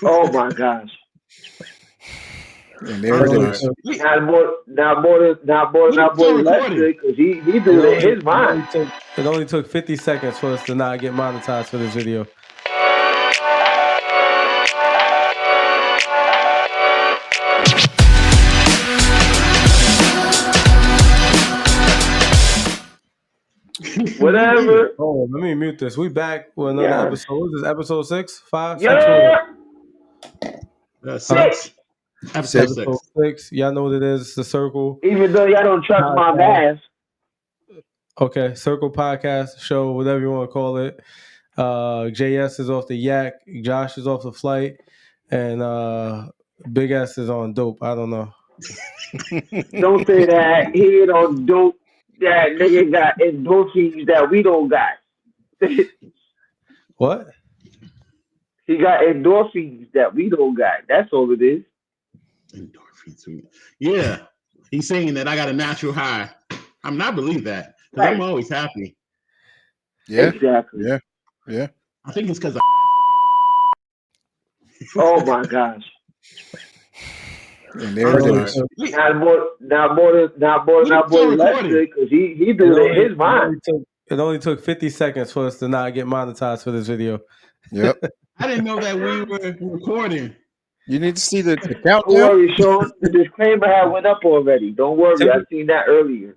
Oh my gosh. And there it is. Not more Lester, because he It do it only, in his it mind. only took it only took 50 seconds for us to not get monetized for this video. Whatever. Oh, let me mute this. We back with another Yeah. episode. What is this, episode 6? 5? 6? What? Yeah. Huh? Six. Six. Episode 6. Y'all know what it is. It's the Circle Even though y'all don't trust my Podcast. math. Okay, Circle Podcast Show, whatever you want to call it. JS is off the yak. Josh is off the flight. And Big S is on dope. I don't know. Don't say that. He don't dope. That nigga got endorphins that we don't got. What? He got endorphins that we don't got. That's all it is. Endorphins. Yeah. He's saying that I got a natural high. I'm not believe that. Because Right. I'm always happy. Yeah. Exactly. Yeah. I think it's because Oh my gosh. And there it is. Not more Lester, because he do it in his mind. It only took 50 seconds for us to not get monetized for this video. Yep. I didn't know that we were recording. You need to see the Don't countdown. worry, Sean. The disclaimer had went up already. Don't worry. I seen that earlier.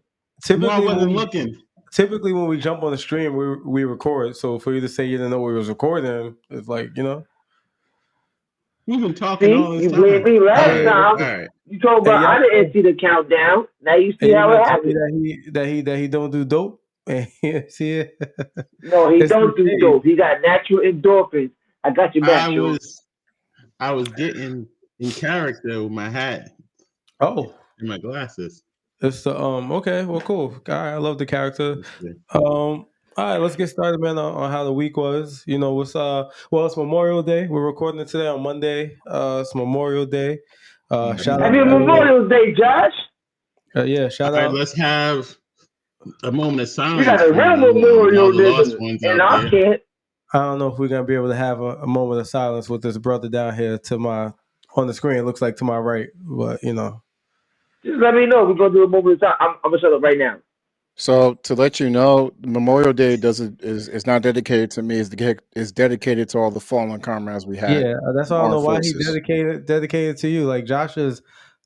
No, I wasn't looking. Typically, when we jump on the stream, we record. So for you to say you didn't know we was recording, it's like, you know. We've been talking all See, this you time. blamed me last time. All right. You told me I didn't see the countdown. Now you see how it happened. That he don't do dope. See it? No, he don't do dope. He got natural endorphins. I got your back, Sean. I was getting in character with my hat. Oh. And my glasses. It's the okay, well, cool. All right, I love the character. All right, let's get started, man, on how the week was. You know, it's Memorial Day. We're recording it today on Monday. It's Memorial Day. Shout out Happy Memorial Day, Josh. Yeah, shout out. Let's have a moment of silence. We got a real Memorial Day in our camp. I don't know if we're gonna be able to have a moment of silence with this brother down here on the screen. It looks like to my right, but you know. Just let me know. We're gonna do a moment of time. I'm gonna shut up right now. So to let you know, Memorial Day is not dedicated to me. It's dedicated to all the fallen comrades we had. Yeah, that's why I don't know why he dedicated to you. Like Josh is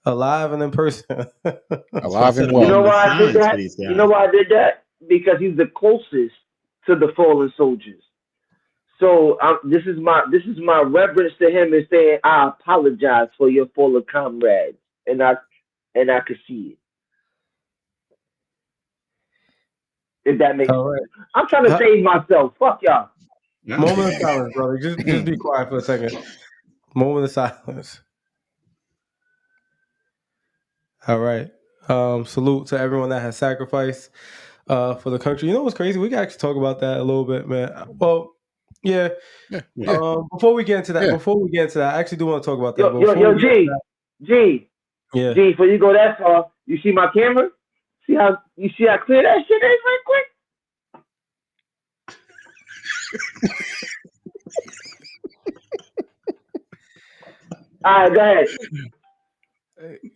alive and in person. Alive and well. You know why I did that? You know why I did that? Because he's the closest to the fallen soldiers. So this is my reverence to him and saying I apologize for your fallen comrades, and I could see it. If that makes sense. Right. I'm trying to save myself. Fuck y'all. Moment of silence, brother. Just be quiet for a second. Moment of silence. All right. Salute to everyone that has sacrificed for the country. You know what's crazy? We can actually talk about that a little bit, man. Well, yeah. Before we get into that, I actually do want to talk about that. G. Yeah. G, before you go that far, you see my camera? See how clear that shit is right quick? All right, go ahead.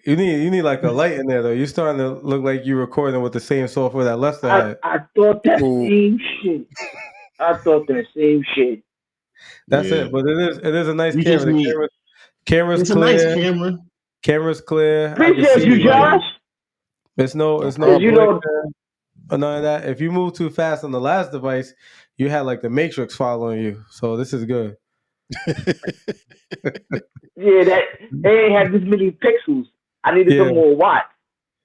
You need like a light in there though. You're starting to look like you're recording with the same software that Lester had. I thought that same shit. That's it. But it is a nice camera. The camera's clear. It's a nice camera. Camera's clear. Appreciate you, Josh. It's no none of that. If you move too fast on the last device, you had like the Matrix following you. So this is good. Yeah, they ain't have this many pixels. I needed some more watts.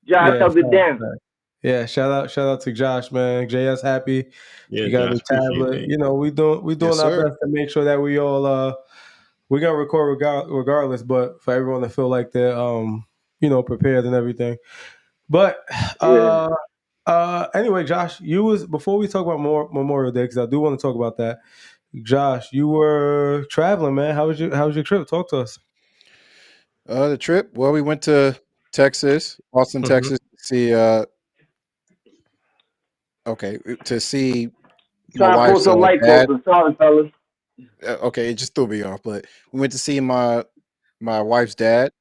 Josh held it down. Yeah, shout out to Josh, man. JS happy. Yeah, you got a tablet. You know, we doing our best to make sure that we all we're gonna record regardless, but for everyone to feel like they're prepared and everything. But anyway, Josh, before we talk about more Memorial Day, because I do want to talk about that. Josh, you were traveling, man. How was your trip? Talk to us. The trip? Well, we went to Texas, Austin, Texas, to see to see my wife's dad. Sorry, fellas. Okay, it just threw me off. But we went to see my wife's dad.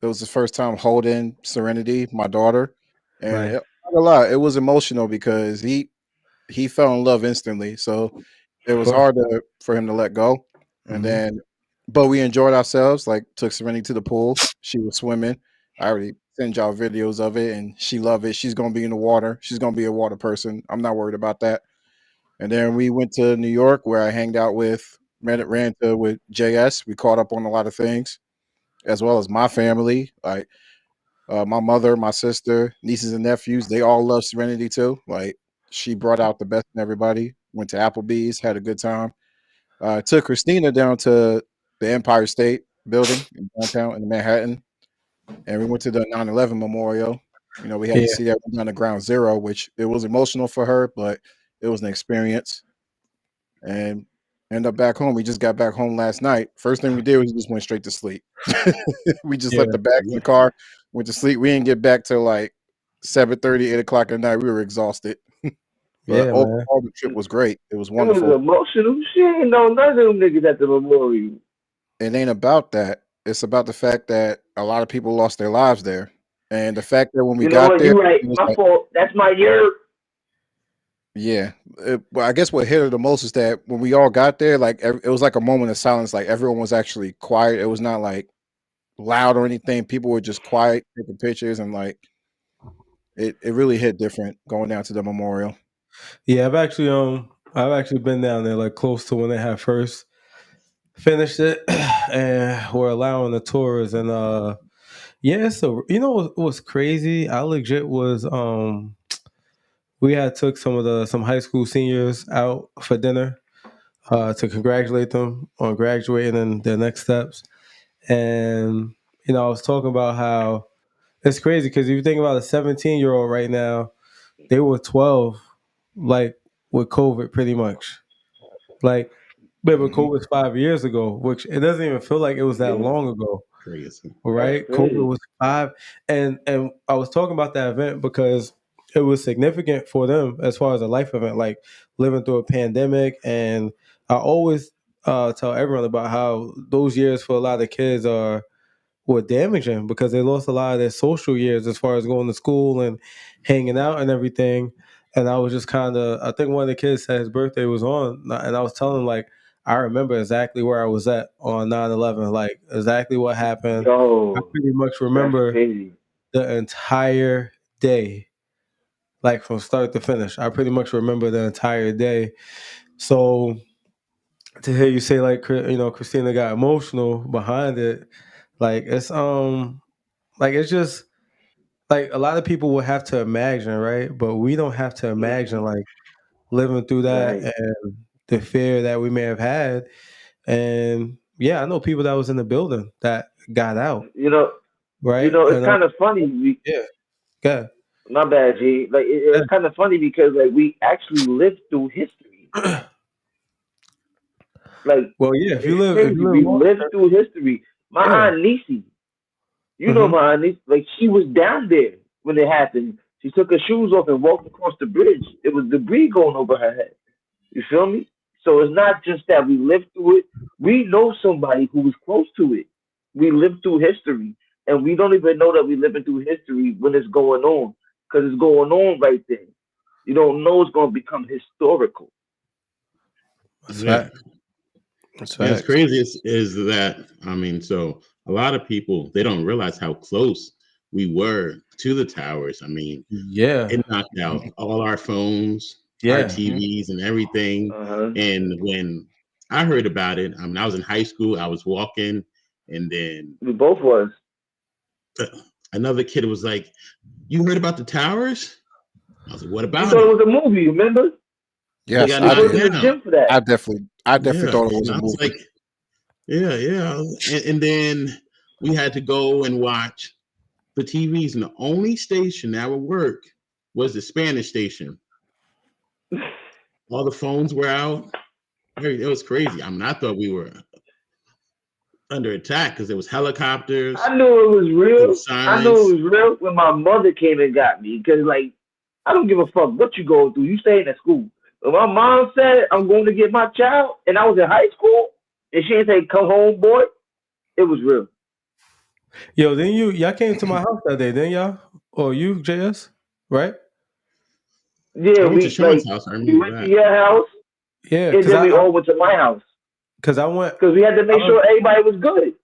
It was the first time holding Serenity, my daughter, and Right. not a lot. It was emotional because he fell in love instantly. So it Of was course. hard for him to let go. And Mm-hmm. then, but we enjoyed ourselves. Like took Serenity to the pool. She was swimming. I already sent y'all videos of it, and she loved it. She's gonna be in the water. She's gonna be a water person. I'm not worried about that. And then we went to New York where I hanged out with JS. We caught up on a lot of things, as well as my family. Like my mother, my sister, nieces and nephews, they all love Serenity too. Like she brought out the best in everybody. Went to Applebee's, had a good time. Took Christina down to the Empire State Building in downtown in Manhattan, and we went to the 9/11 memorial. You know, we had to Yeah. see that down to Ground Zero, which it was emotional for her, but it was an experience. And end up back home. We just got back home last night. First thing we did was we just went straight to sleep. We just Yeah. left the bags in the car, went to sleep. We didn't get back till like 7:30, 8 o'clock at night. We were exhausted. But Yeah, man. overall, the trip was great. It was It was wonderful. emotional. She ain't know none of them niggas at the memorial. It ain't about that. It's about the fact that a lot of people lost their lives there. And the fact that when we You know got what? there, You right. it was My like, fault. That's my year. yeah. Well, I guess what hit her the most is that when we all got there, like it was like a moment of silence. Like everyone was actually quiet. It was not like loud or anything. People were just quiet, taking pictures, and like it really hit different going down to the memorial. Yeah, I've actually been down there like close to when they had first finished it, and we're allowing the tours. And yeah, so you know what was crazy? I legit was we had took some high school seniors out for dinner to congratulate them on graduating and their next steps. And I was talking about how it's crazy because if you think about a 17-year-old right now, they were 12, like with COVID, pretty much. Like, but Mhm. COVID was 5 years ago, which it doesn't even feel like it was that Yeah, long ago, Crazy. that's right? COVID crazy. was five, and I was talking about that event because it was significant for them as far as a life event, like living through a pandemic. And I always tell everyone about how those years for a lot of kids were damaging because they lost a lot of their social years as far as going to school and hanging out and everything. And I was just kind of, I think one of the kids said his birthday was on, and I was telling him, like, I remember exactly where I was at on 9/11, like, exactly what happened. I Yo, pretty much that's remember crazy. the entire day, like from start to finish. I pretty much remember the entire day. So to hear you say, like, Christina got emotional behind it, like, it's just, like a lot of people will have to imagine, right? But we don't have to imagine Hmm. like living through that Right. and the fear that we may have had. And yeah, I know people that was in the building that got out, You know. You right? know. It's And kind of funny. yeah, yeah, My bad, G. Like it's kind of funny because like we actually lived through history. yeah. Like Well, yeah. If it's you crazy. live We long lived term, through history. My yeah. aunt Nisi, you know Hmm. my aunt Nisi, like she was down there when it happened. She took her shoes off and walked across the bridge. It was debris going over her head. You feel me? So it's not just that we lived through it. We know somebody who was close to it. We lived through history, and we don't even know that we're living through history when it's going on, because it's going on right there. You don't know it's going to become historical. That's Yeah. fact. That's Yeah, it's facts. crazy is that I mean, so a lot of people they don't realize how close we were to the towers. I mean, Yeah, it knocked out all our phones, our yeah. Mhm. TVs, and everything. Uh huh. And when I heard about it, I mean, I was in high school. I was walking, and then We both was. uh, another kid was like, "You heard about the towers?" I was like, "What We about thought it?" it was a movie. Remember? They Yes, got We I go knocked to did. the down. gym for that. I definitely Yeah, thought it was and a I was movie. like, "Yeah, yeah." And then we had to go and watch the TVs, and the only station that would work was the Spanish station. All the phones were out. It was crazy. I mean, I thought we were under attack because there was helicopters, I knew it was there real. was I knew sirens. it was real when my mother came and got me. Cause like I don't give a fuck what you going through. You staying at school. When my mom said I'm going to get my child, and I was in high school, and she didn't say come home, boy, it was real. Yo, then y'all came to my house that day, didn't y'all? Or you, JS, right? Yeah, I went to we Sean's like house. I we remember went to that. your house, Yeah, and then we all went to my house because I went because we had to make sure everybody was good.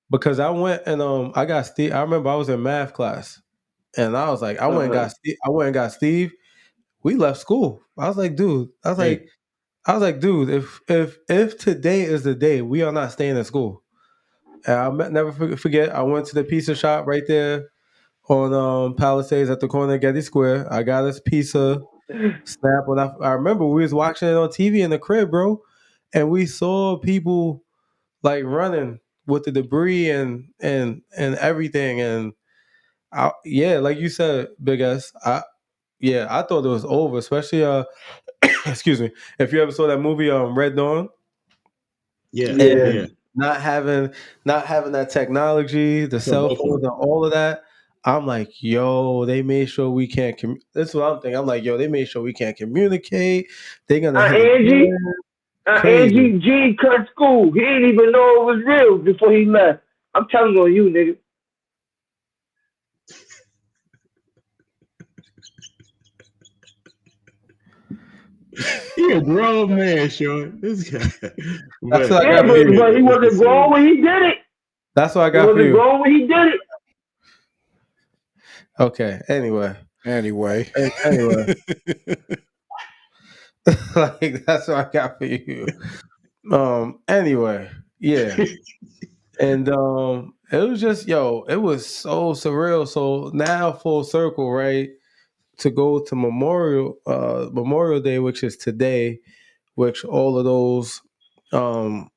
because I went and I got Steve. I remember I was in math class, and I was like, I went and Uh-huh. got Steve. I went and got Steve. We left school. I was like, dude. Hey, Dude. If today is the day, we are not staying in school. And I'll never forget. I went to the pizza shop right there on Palisades at the corner of Getty Square. I got us pizza snap. When I remember we was watching it on TV in the crib, bro, and we saw people like running with the debris and everything. And yeah, like you said, Big S. I thought it was over, especially excuse me, if you ever saw that movie Red Dawn, yeah, Yeah. and yeah. not having that technology, the So cell both of phones them. and all of that. I'm like, yo, they made sure we can't. That's what I'm thinking. I'm like, yo, they made sure we can't communicate. They're gonna hit Angie, again. Crazy. Angie G cut school. He didn't even know it was real before he left. I'm telling on you, nigga. He a grown man, Sean. This guy. That's But what I Yeah, got for but you. but he this wasn't is grown serious. when he did it. That's what I He got for wasn't you. grown when he did it. Okay. Anyway. Anyway. Anyway. Like that's what I got for you. Anyway. Yeah. And it was just it was so surreal. So now full circle, right? To go to Memorial Day, which is today, which all of those the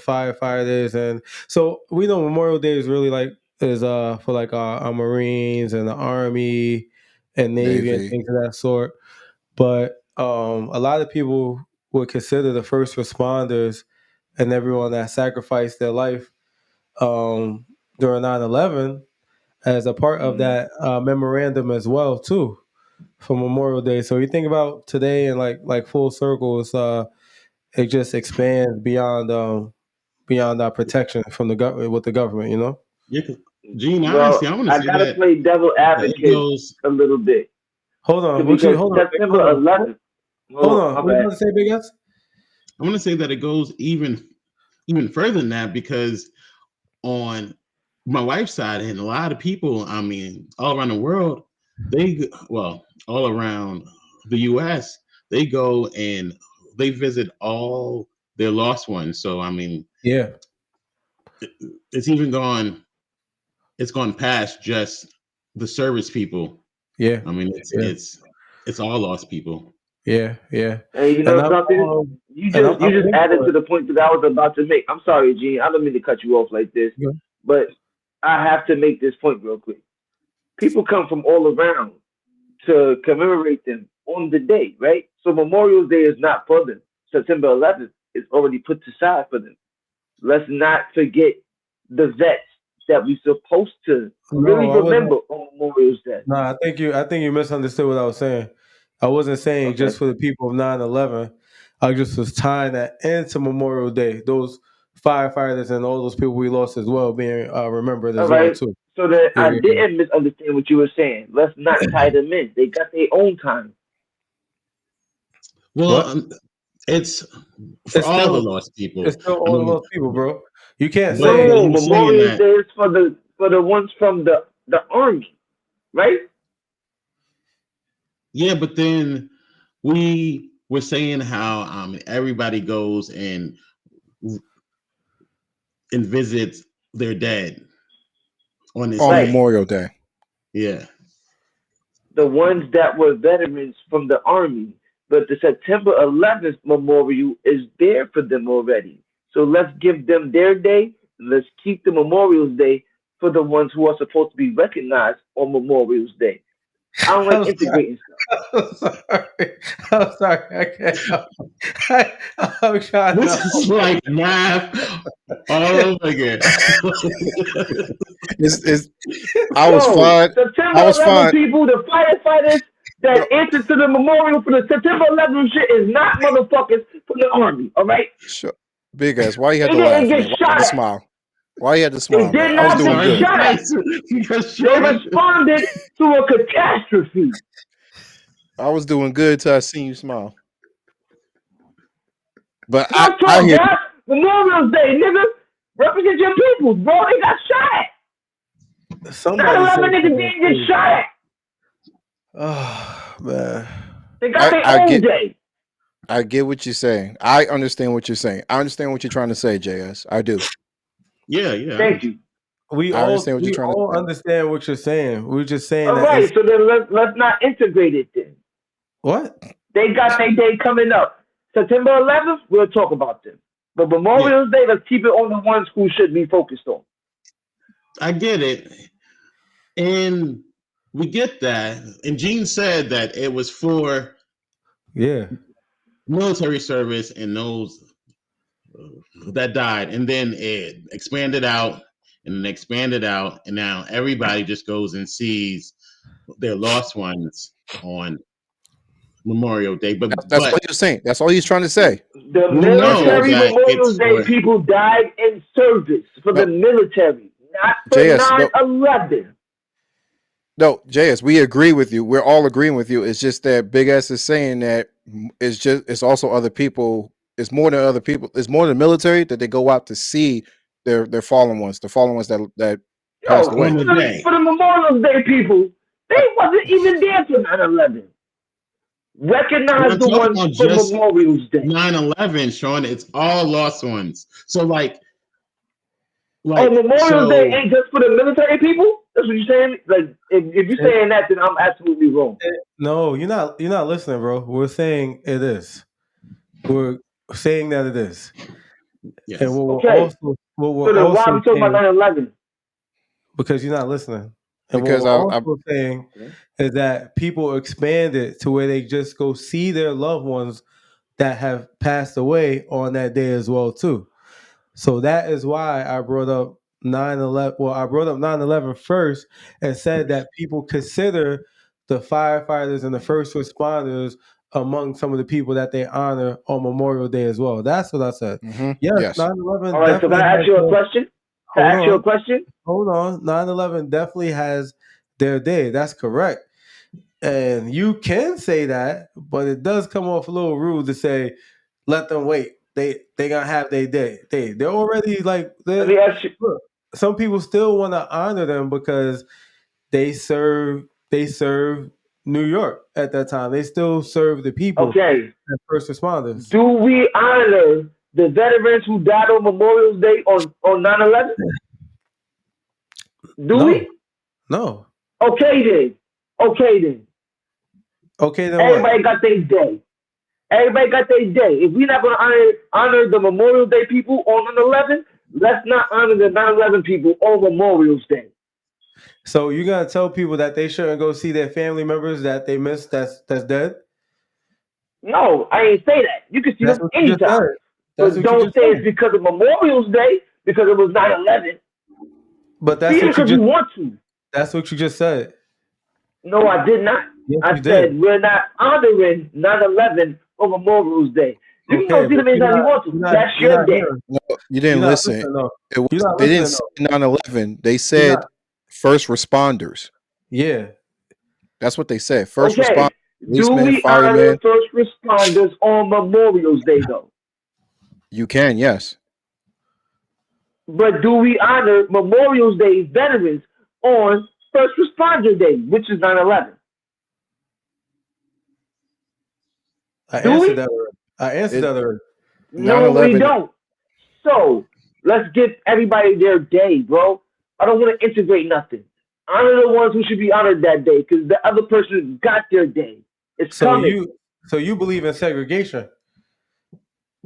firefighters, and so we know Memorial Day is really like is for like our Marines and the Army and Navy and Navy. things of that sort. But a lot of people would consider the first responders and everyone that sacrificed their life um, during 9/11 as a part of Mm. that memorandum as well too for Memorial Day. So you think about today and like full circle, it just expands beyond our protection from the government with the government. You know. Yeah, 'cause, Gene, honestly, Well, I want to I say gotta that, play devil it advocate goes. a little bit Hold on. What you? because Hold on. Big, hold September on. 11th. Hold Oh, on. my What you bad. about to say, Big S? I want to say that it goes even further than that because on my wife's side and a lot of people, I mean, all around the world, all around the U.S., they go and they visit all their lost ones. So I mean, Yeah. it's it's gone past just the service people. Yeah. I mean, Yeah. it's all lost people. Yeah. Yeah. And you And know something? You I'm just here added for to it. the point that I was about to make. I'm sorry, Gene. I don't mean to cut you off like this, Yeah. but I have to make this point real quick. People come from all around to commemorate them on the day, right? So Memorial Day is not for them. September 11th is already put aside for them. Let's not forget the vets that we supposed to really No, I wasn't. remember on Memorial Day. No, I think you misunderstood what I was saying. I wasn't saying just Okay. for the people of 9/11. I just was tying that into Memorial Day. Those firefighters and all those people we lost as well being remembered All as well right. too. So that Yeah, I yeah, didn't misunderstand what you were saying. Let's not yeah. tie them in. They got their own time. Well, What? it's for It's all the still lost it's people. still I all of mean, those people, bro. You can't but say No, you're saying Memorial that, Day is for the ones from the army, right? yeah, but then we were saying how everybody goes and visits their dead on this On Right. day. Memorial Day. Yeah. The ones that were veterans from the army. But the September 11th memorial is there for them already. So let's give them their day. Let's keep the Memorial's Day for the ones who are supposed to be recognized on Memorial's Day. I don't like I'm sorry. integrating stuff. I'm sorry. I'm sorry. I can't help it. I'm trying to This is help. like math all over again. It's I was No, fine. September I was 11th, fine. people, the firefighters, that answer to the memorial for the September 11th shit is not motherfuckers from the army. All right. Sure. Big ass. Why you had They to didn't laugh, get man? Why you had shot to at. smile? Why you had to They smile, man? did I was not doing get good. shot at. They responded to a catastrophe. I was doing good till I seen you smile. But Real I talk, hear guys. Memorial Day, nigga. Represent your people, bro. They got shot at. Somebody 9/11 said niggas something didn't get crazy. shot at. Oh man. They got their I own get day. I get what you're saying. I understand what you're saying. I understand what you're trying to say, JS. I do. Yeah. Thank you. We I understand what you're we trying to all say. understand what you're saying. We're just saying All that right, it's so then let's not integrate it then. what? They got their day coming up. September 11th, we'll talk about them. But Memorial Day, let's keep it on the ones who should be focused on. I get it. And we get that. And Gene said that it was for military service and those that died. And then it expanded out and expanded out. And now everybody just goes and sees their lost ones on Memorial Day. That's all you're saying. That's all he's trying to say. The we know military that Memorial it's Day for people died in service for the military, not for JS, 9/11. No, JS, we agree with you. We're all agreeing with you. It's just that Big S is saying that it's also other people. It's more than other people. It's more than the military that they go out to see their fallen ones, the fallen ones that passed Yo, away. for the Memorial Day people, they wasn't even there for 9/11. Recognize the ones for Memorial Day. 9/11, Sean. It's all lost ones. So Memorial Day ain't just for the military people. That's what you're saying. Like, if you're saying that, then I'm absolutely wrong. No, you're not listening, bro. We're saying it is. We're saying that it is. Yes. And what Okay. we're So then why are we talking saying, about 9/11? because you're not listening. And Because what we're also saying is that people expand it to where they just go see their loved ones that have passed away on that day as well too. So that is why I brought up 9/11. Well, I brought up 9/11 first and said that people consider the firefighters and the first responders among some of the people that they honor on Memorial Day as well. That's what I said. Yes, 9/11 All right, so can I ask you a question? Can I ask you a question? Hold on. 9/11 definitely has their day. That's correct. And you can say that, but it does come off a little rude to say, let them wait. They gonna have their day. They're already like Let me ask you. look, some people still want to honor them because they serve New York at that time. They still serve the people. Okay. As first responders. Do we honor the veterans who died on Memorial Day on 9/11? Do we? No. Okay then. Everybody got their day. Everybody got their day. If we're not gonna honor the Memorial Day people on 9/11, let's not honor the 9/11 people on Memorial Day. So you're gonna tell people that they shouldn't go see their family members that they missed that's dead? No, I ain't say that. You can see them anytime. But don't say it's because of Memorial Day, because it was 9/11. But that's see it because you want to. That's what you just said. No, I did not. Yes, I said we're not honoring 9/11 on Memorial Day. You can go see them anytime you want to. That's your day. No, you didn't listen. They didn't say 9/11. They said first responders. Yeah. That's what they said. First responders. Do Policemen, we firemen. honor first responders on Memorial Day, though? You can, yes. But do we honor Memorial Day veterans on First Responder Day, which is 9/11? I answered that already. No, we don't. So let's give everybody their day, bro. I don't want to integrate nothing. Honor the ones who should be honored that day, because the other person got their day. It's coming. So you believe in segregation?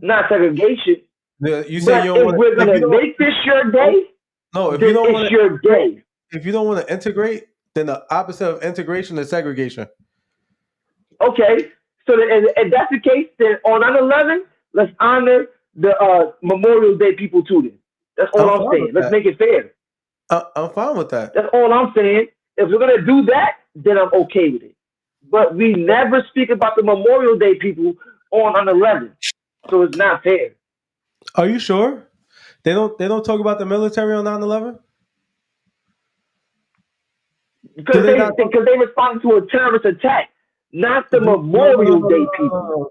Not segregation. You say but if we're gonna make this your day, if you don't it's your day. If you don't want to integrate, then the opposite of integration is segregation. Okay, so if that's the case, then on 9/11, let's honor the Memorial Day people too. Then that's all I'm saying. Let's make it fair. I'm fine with that. That's all I'm saying. If we're gonna do that, then I'm okay with it. but we never speak about the Memorial Day people on 11. So it's not fair. Are you sure? They don't talk about the military on 9/11? Do Because they not talk? they responded to a terrorist attack, not the No, no, no, no, Memorial no, no, Day no, people. no.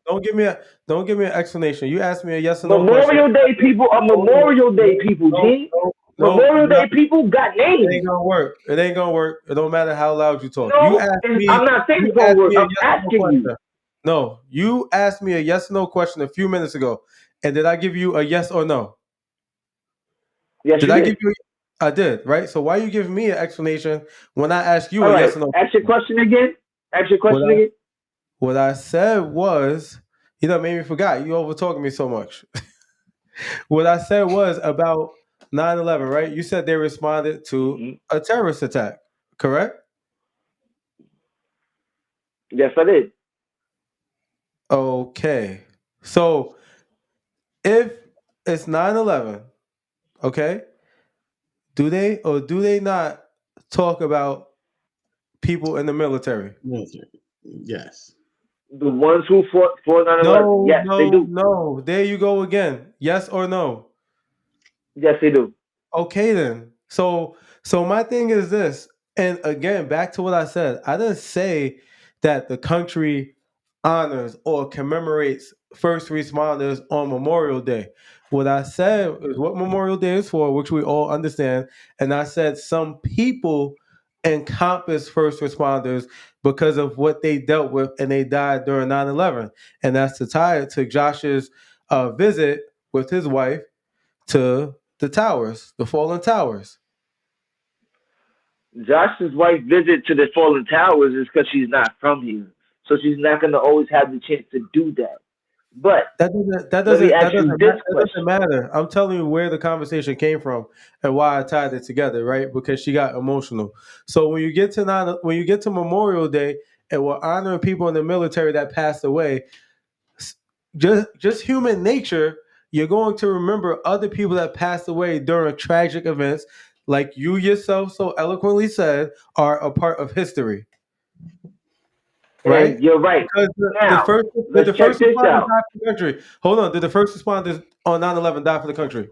Don't give me an explanation. You asked me a yes or no question. Memorial Day people are Hold on. Memorial Day No, people, no, G. no, no. Memorial You're Day not. people got It names. ain't gonna work. It ain't gonna work. It don't matter how loud you talk. You No, asked I'm me. not saying You it's gonna asked work. me a I'm yes or no asking you. question. No, you asked me a yes or no question a few minutes ago, and did I give you a yes or no? Yes, Did you I give did. you? I did, right? So why you giving me an explanation when I ask you All a right. yes or no Ask your question? question again. Ask your What question I again. what I said was, made me forgot. You over talking me so much. What I said was about 9/11, right? You said they responded to Hmm. a terrorist attack, correct? Yes, I did. Okay. So if it's 9/11, okay, do they or do they not talk about people in the military? Military. Yes. The ones who fought for 9/11. No, Yes, they no, do. no. There you go again. Yes or no? Yes, they do. Okay then. So my thing is this, and again, back to what I said. I didn't say that the country honors or commemorates first responders on Memorial Day. What I said is what Memorial Day is for, which we all understand, and I said some people encompass first responders because of what they dealt with and they died during 9/11. And that's to tie it to Josh's visit with his wife to the towers, the fallen towers. Josh's wife visit to the fallen towers is because she's not from here, so she's not gonna always have the chance to do that. But That doesn't that let me doesn't that ask you doesn't this ma- that doesn't question. matter. I'm telling you where the conversation came from and why I tied it together, right? Because she got emotional. So when you get to Memorial Day and we're honoring people in the military that passed away, s- just human nature, you're going to remember other people that passed away during tragic events, like you yourself so eloquently said, are a part of history. Right? And you're right. Because the Now, first did let's the check first this responders out. die for the country? Hold on, did the first responders on 9/11 die for the country?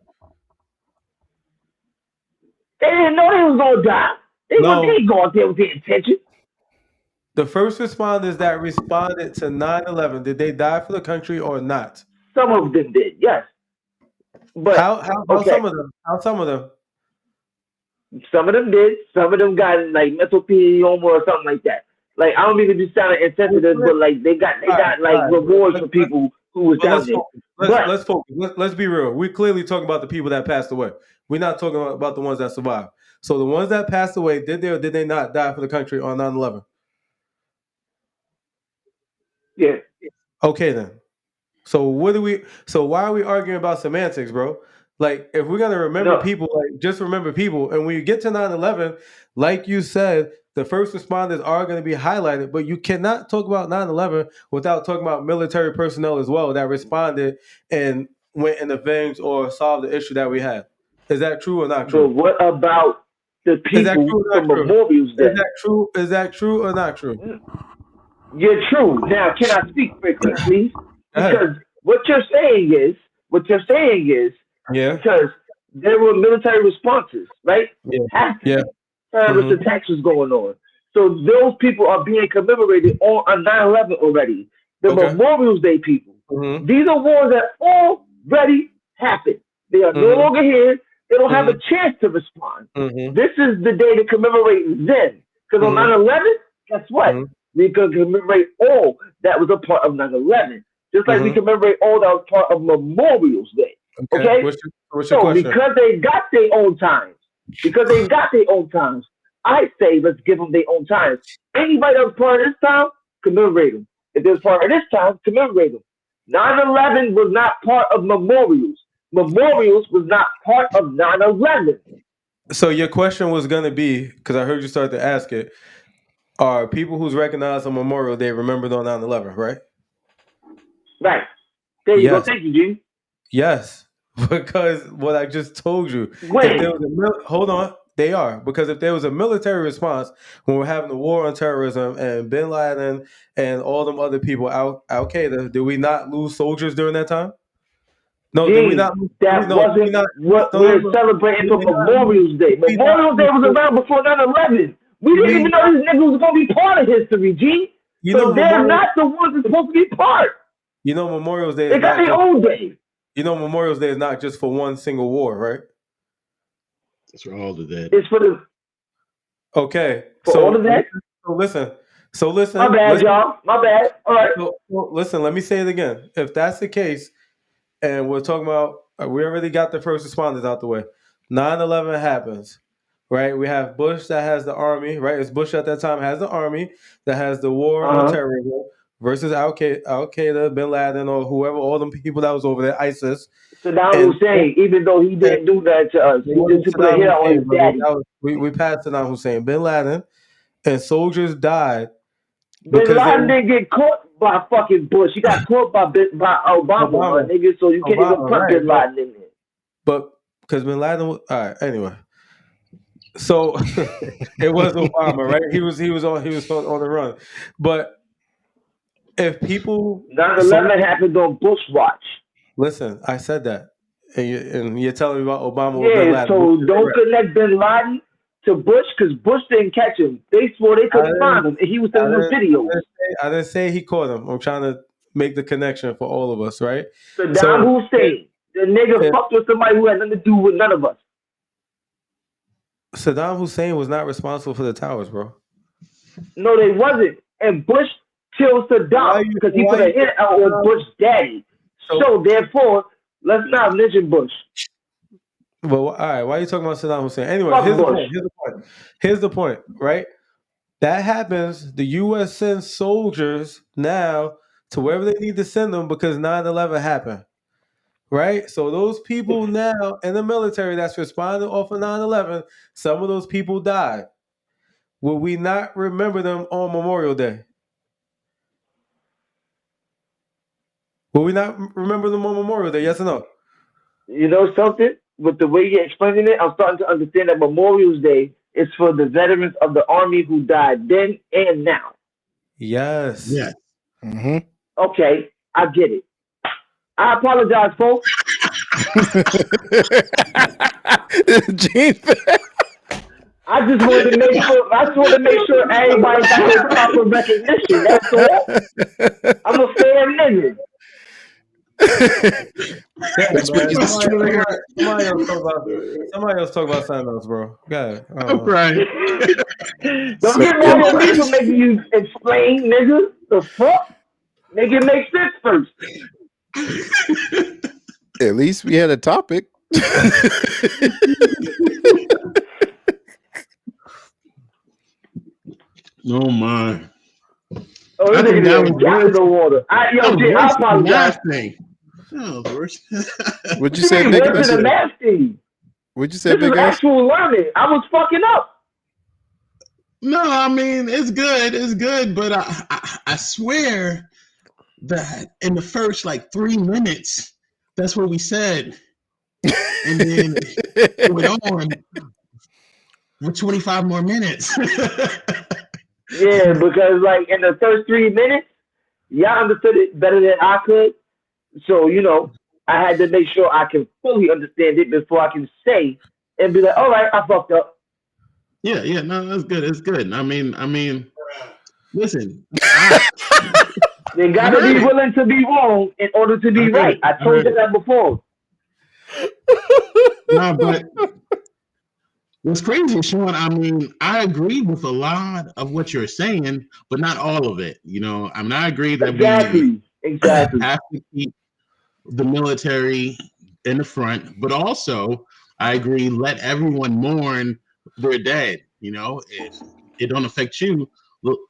They didn't know they was gonna die. They No. ain't going there with the intention. The first responders that responded to 9/11, did they die for the country or not? Some of them did, yes. But How okay, some of them? How some of them? some of them did. Some of them got like mental PEOMA or something like that. Like I don't mean to be sounding insensitive, but like they All right, got like all right. rewards Let's, for let's, people who was but down let's there. focus. Let's But let's focus. Let's be real. We're clearly talking about the people that passed away. We're not talking about the ones that survived. So the ones that passed away, did they or did they not die for the country on 9/11? yeah, Okay then. So what do we? So why are we arguing about semantics, bro? Like, if we're gonna remember no, people, like just remember people. And when you get to 9/11, like you said, the first responders are going to be highlighted. But you cannot talk about 9/11 without talking about military personnel as well that responded and went and avenged or solved the issue that we had. Is that true or not but true? what about the Is that people true or not from true? Memorial's Is Day? that true? Is that true or not true? You're true. Now, can I speak quickly, please? Go ahead. Because what you're saying is, Yeah. because there were military responses, right? Yeah. Has to Yeah. be. Terrorist Mm-hmm. attacks was going on. So those people are being commemorated on 9/11 already. The Okay. Memorials Day people. Mm-hmm. These are wars that already happened. They are no Mm-hmm. longer here. They don't have a Mm-hmm. chance to respond. Mm-hmm. This is the day to commemorate them. Because on Mm-hmm. 9/11, guess what? Mm-hmm. We could commemorate all that was a part of 9/11. Just like we Mm-hmm. commemorate all that was part of Memorials Day. Okay. Okay? What's your So question? because they got their own times, I say let's give them their own times. Anybody that was part of this time, commemorate them. If they're part of this time, commemorate them. 9/11 was not part of memorials. Memorials was not part of 9/11. So your question was gonna be, because I heard you start to ask it, are people who's recognized on Memorial Day remembered on 9/11, right? Right. There you go. Yes. Thank you, G. Yes. Because what I just told you, if When? there was a hold on, They are, because if there was a military response when we're having the war on terrorism and Bin Laden and all them other people, Al Qaeda, did we not lose soldiers during that time? No, did we not? That wasn't what we're celebrating for Memorial Day. Memorial Day was around before 9/11. We didn't even know these niggas was gonna be part of history, G. So they're not the ones that's supposed to be part. You know, Memorial Day. They got their own day. You know, Memorial Day is not just for one single war, right? It's for all of that. It's for the. Okay. For all of that. So listen. My bad, y'all. My bad. All right. So listen. Let me say it again. If that's the case, and we're talking about, we already got the first responders out the way. 9/11 happens, right? We have Bush that has the army, right? It's Bush at that time has the army that has the war on terrorism versus Al Qaeda, Bin Laden, or whoever, all them people that was over there, ISIS. Saddam Hussein, even though he didn't do that to us, he just put a hit on his daddy. We passed Saddam Hussein. Bin Laden and soldiers died. Bin Laden didn't get caught by fucking Bush. He got caught by Obama, my nigga. So you can't even put Bin Laden in there. But because Bin Laden, all right. Anyway, so it was Obama, right? He was on the run. But if people 9/11 happened on Bush watch. Listen, I said that, and you're telling me about Obama. Yeah, Bin Laden. So don't connect Bin Laden to Bush because Bush didn't catch him. They swore they couldn't find him, and he was sending the videos. I didn't say he caught him. I'm trying to make the connection for all of us, right? Saddam Hussein, the nigga fucked with somebody who had nothing to do with none of us. Saddam Hussein was not responsible for the towers, bro. No, they wasn't. And Bush killed Saddam because he put a hit out on Bush's daddy. So therefore, let's not mention Bush. Well, all right. Why are you talking about Saddam Hussein? Anyway, here's the point, right? That happens. The U.S. sends soldiers now to wherever they need to send them because 9/11 happened, right? So those people now in the military that's responding off of 9/11, some of those people died. Will we not remember them on Memorial Day? Will we not remember them on Memorial Day? Yes or no? You know something? With the way you're explaining it, I'm starting to understand that Memorial Day is for the veterans of the Army who died then and now. Yes. Yeah. Mm-hmm. Okay, I get it. I apologize, folks. I just wanted to make sure. I just wanted to make sure everybody got their proper recognition. That's all. I'm a fair nigga. Somebody else talk about something else, bro. God, I'm crying. Don't get mad at me for making you explain, nigga. The fuck? Make it make sense first. At least we had a topic. Oh my. Oh, I think that was got in the water. I apologize. What'd you say, Big Ass? What'd you say, Big Ass? Actual learning. I was fucking up. No, I mean it's good. It's good, but I swear that in the first like 3 minutes, that's what we said, and then it went on for 25 more minutes. Yeah, because like in the first 3 minutes, y'all understood it better than I could. So, you know, I had to make sure I can fully understand it before I can say and be like, all right, I fucked up. Yeah, no, that's good. It's good. I mean, listen. You gotta be willing to be wrong in order to be right. I told you that before. No, but what's crazy, Sean, I mean, I agree with a lot of what you're saying, but not all of it. You know, I mean, I agree that we have to keep the military in the front, but also I agree, let everyone mourn their dead. You know, it don't affect you.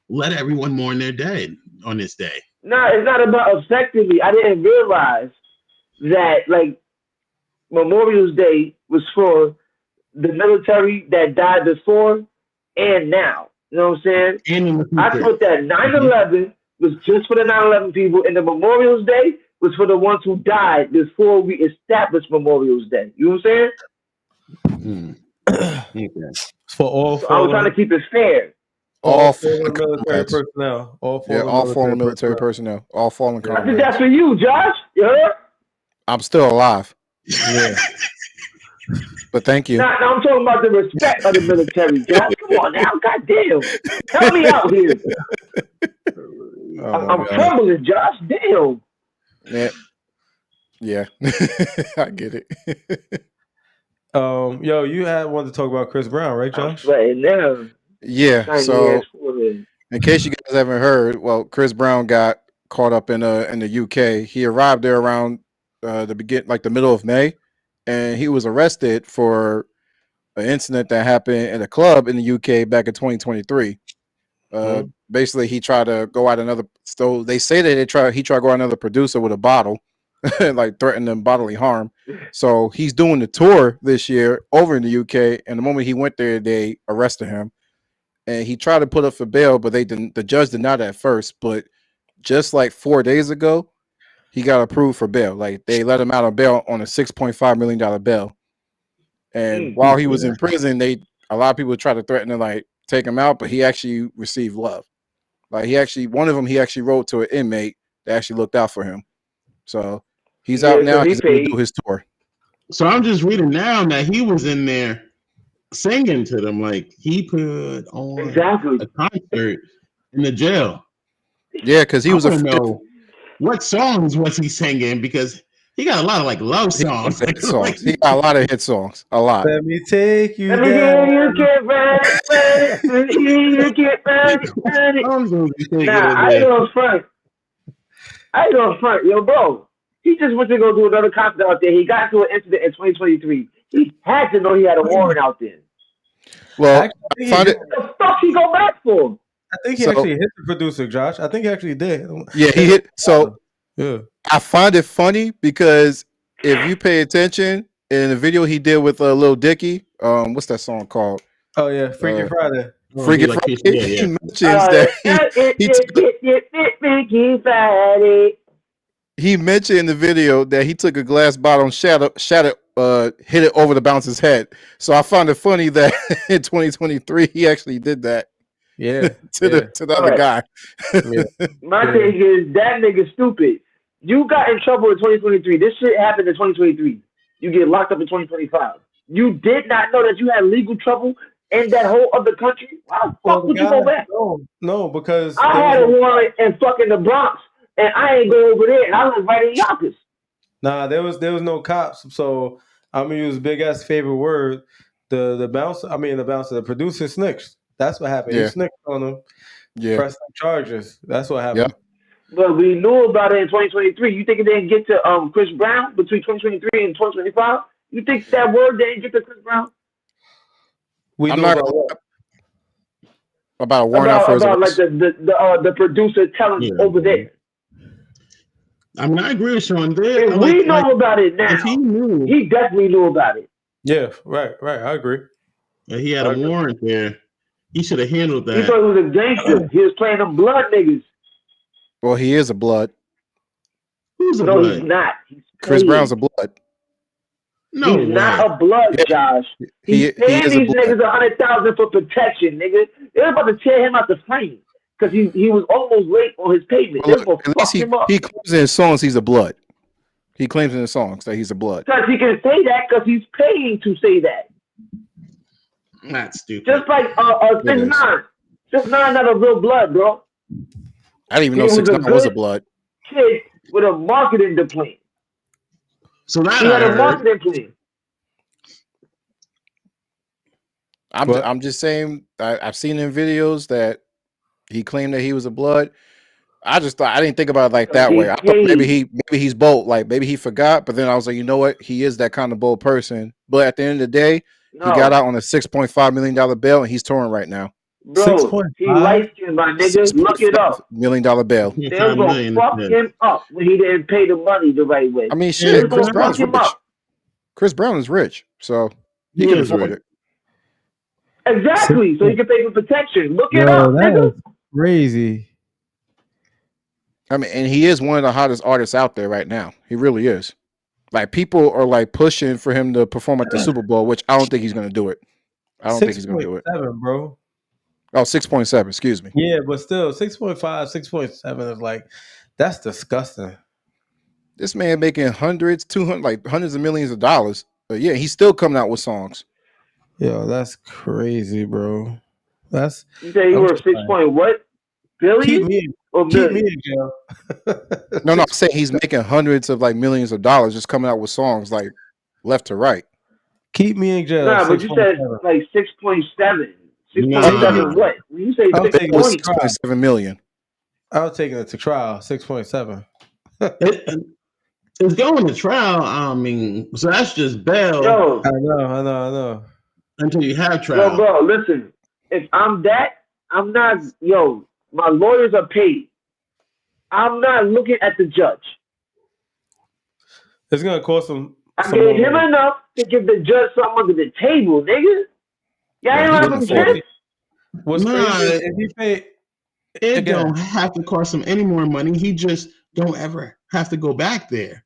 Let everyone mourn their dead on this day. No, it's not about affecting me. I didn't realize that like Memorial Day was for the military that died before and now. You know what I'm saying? I thought that 9/11 was just for the 9/11 people, and the Memorial Day was for the ones who died before we established Memorial Day. You know what I'm saying? Okay. For all So I was trying to keep it fair. all fallen fallen military comrades. personnel. All All fallen fallen military military personnel. All fallen Yeah. I think that's comrades. for you, Josh. You heard? I'm still alive, Yeah. but thank you. Now I'm talking about the respect of the military, Josh. Come on now, goddamn. Help me out here. Oh my I'm God. trembling, Josh. Damn. Yeah, I get it. Yo, you had wanted to talk about Chris Brown, right, I'm Josh? sweating now. Yeah. Shiny ass So, forehead. in case you guys haven't heard, well, Chris Brown got caught up in the UK. He arrived there around the middle of May, and he was arrested for an incident that happened in a club in the UK back in 2023. Basically, he tried to go out another. So they say that he tried to go out another producer with a bottle, like threatened them bodily harm. So he's doing the tour this year over in the UK, and the moment he went there, they arrested him, and he tried to put up for bail, but they didn't. The judge did not at first, but just like 4 days ago, he got approved for bail. Like they let him out of bail on a $6.5 million bail. And while he was in prison, a lot of people tried to threaten to like take him out, but he actually received love. Like one of them, he actually wrote to an inmate that actually looked out for him. So he's out now. So He's going to do his tour. So I'm just reading now that he was in there singing to them, like he put on a concert in the jail. Yeah, because he was I know what songs was he singing, because he got a lot of like love songs. He got a lot of hit songs. A lot. Let me take you Let me down. hear you get right, let me hear you get right. Nah, I ain't gonna front. Yo, bro, he just went to go do another concert out there. He got into an incident in 2023. He had to know he had a warrant out there. Well, what the fuck he go back for? I think he actually hit the producer, Josh. I think he actually did. Yeah, he hit. So yeah, I find it funny because if you pay attention in the video he did with Lil Dicky, what's that song called? Oh yeah, Freaky Friday. Freaky Friday. He mentions that Freaky Friday. He mentioned in the video that he took a glass bottle and hit it over the bouncer's head. So I found it funny that in 2023 he actually did that. Yeah, to the other guy. My thing is that nigga stupid. You got in trouble in 2023. This shit happened in 2023. You get locked up in 2025. You did not know that you had legal trouble in that whole other country. Why the fuck would you go back? No, because I had a warrant in fucking the Bronx, and I ain't go over there, and I live right in Yonkers. Nah, there was no cops, so I'm gonna use big ass favorite word. The producer snitched. That's what happened. Yeah. He snitched on him. Yeah. Pressed charges. That's what happened. Yep. But we knew about it in 2023. You think it didn't get to Chris Brown between 2023 and 2025? You think that word didn't get to Chris Brown? We knew about a warrant out for his like the producer telling over there. I mean, I agree with Sean. If we know about it now, if he knew, he definitely knew about it. Yeah, right. I agree. Yeah, he had a warrant there. He should have handled that. He thought he was a gangster. He was playing them blood niggas. Well, he is a blood. Who's a blood? No, he's not. Chris Brown's a blood. No, he's not a blood, Josh. He's paying these niggas $100,000 for protection, nigga. They're about to tear him out the frame because he was almost late on his payment. Well, look, at least he claims in his songs he's a blood. He claims in his songs that he's a blood. Because he can say that because he's paying to say that. That's stupid. Just like 6ix9ine. 6ix9ine not a real blood, bro. I didn't even know 6ix9ine was a blood. Kid with a marketing plan. So that he had a marketing plan. I'm just saying. I've seen in videos that he claimed that he was a blood. I just thought, I didn't think about it like that way. I thought maybe he's bold, like maybe he forgot. But then I was like, you know what? He is that kind of bold person. But at the end of the day, he got out on a $6.5 million bail, and he's touring right now. Bro, he light-skinned, my nigga. Look it up. $6 million bail. They was gonna fuck him up when he didn't pay the money the right way. I mean, shit. Chris Brown's rich. Chris Brown is rich, so he can afford it. Exactly. So he can pay for protection. Look it up, nigga. Crazy. I mean, and he is one of the hottest artists out there right now. He really is. Like, people are like pushing for him to perform at the Super Bowl, which I don't think he's going to do it. I don't think he's gonna do it. 6.7, bro. Oh, 6.7. Excuse me. Yeah, but still, 6.5, 6.7 is like that's disgusting. This man making hundreds, 200, like hundreds of millions of dollars. But yeah, he's still coming out with songs. Yo, that's crazy, bro. That's You say you were 6 point what billion keep me in jail. No, I'm saying he's making hundreds of like millions of dollars just coming out with songs like left to right. Keep me in jail. Nah, but you said like 6.7. 6.7 what? When you say 6.7 million. I was taking it to trial. 6.7. It's going to trial. I mean, so that's just bail. Yo, I know. Until you have trial. Yo, bro, listen. If I'm that, I'm not. Yo, my lawyers are paid. I'm not looking at the judge. It's gonna cost him. I gave him enough to give the judge something under the table, nigga. Y'all ain't laughing shit. What's crazy? If he paid, it don't have to cost him any more money. He just don't ever have to go back there.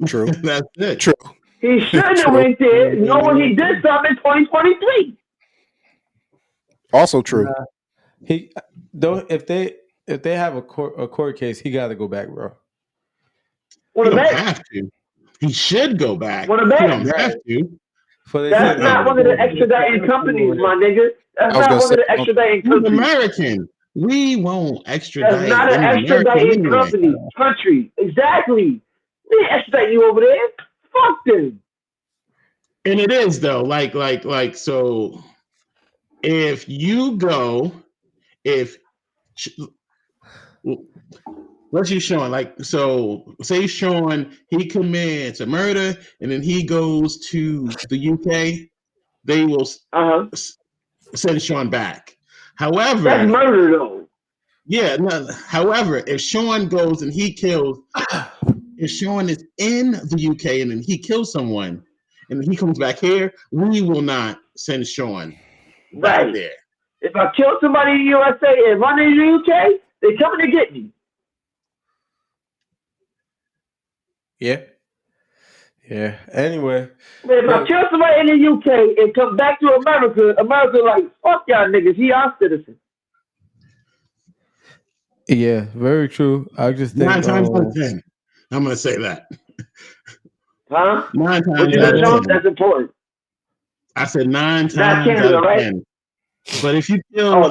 True. That's it. True. He shouldn't have went there, knowing he did something in 2023. Also true. He don't. If they have a court case, he got to go back, bro. He don't have to. He should go back. He don't have to. That's not one of the extraditing companies, my nigga. That's not one of the extraditing countries. American. We won't extradite. That's not an extraditing country. Exactly. We ain't extradite you over there. Fuck them. And it is though. Like so. If you go, let's use Sean. Like so, say Sean he commits a murder and then he goes to the UK. They will send Sean back. However, that's murder though. Yeah. No, however, if Sean goes and he kills, if Sean is in the UK and then he kills someone and he comes back here, we will not send Sean back there. If I kill somebody in the USA and run in the UK, they coming to get me. Yeah. Anyway. If I kill somebody in the UK and come back to America, America like, fuck y'all niggas, he our citizen. Yeah, very true. I just think 9 times out of 10. I'm gonna say that. Huh? 9 times out of 10. That's important. I said 9 times out of 10. But if you kill,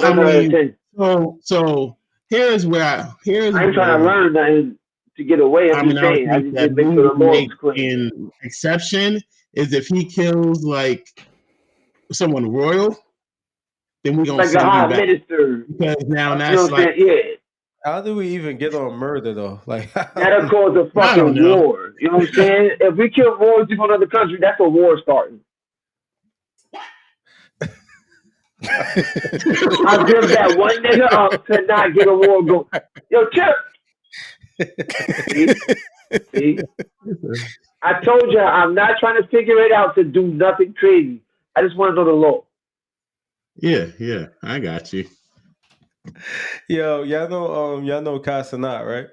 so here's where I ain't trying to learn nothing to get away. I'm just saying. I just didn't make sure the law was clear. An exception is if he kills like someone royal, then we're gonna like a high minister. Because now that's like how do we even get on murder though? Like that'll cause a fucking war. You know what I'm saying? If we kill royalty from another country, that's a war starting. I'll give that one nigga up to not get a war going. Yo, Chip. See? I told you I'm not trying to figure it out to do nothing crazy. I just want to know the law. Yeah, I got you. Yo, y'all know Kai Cenat, right?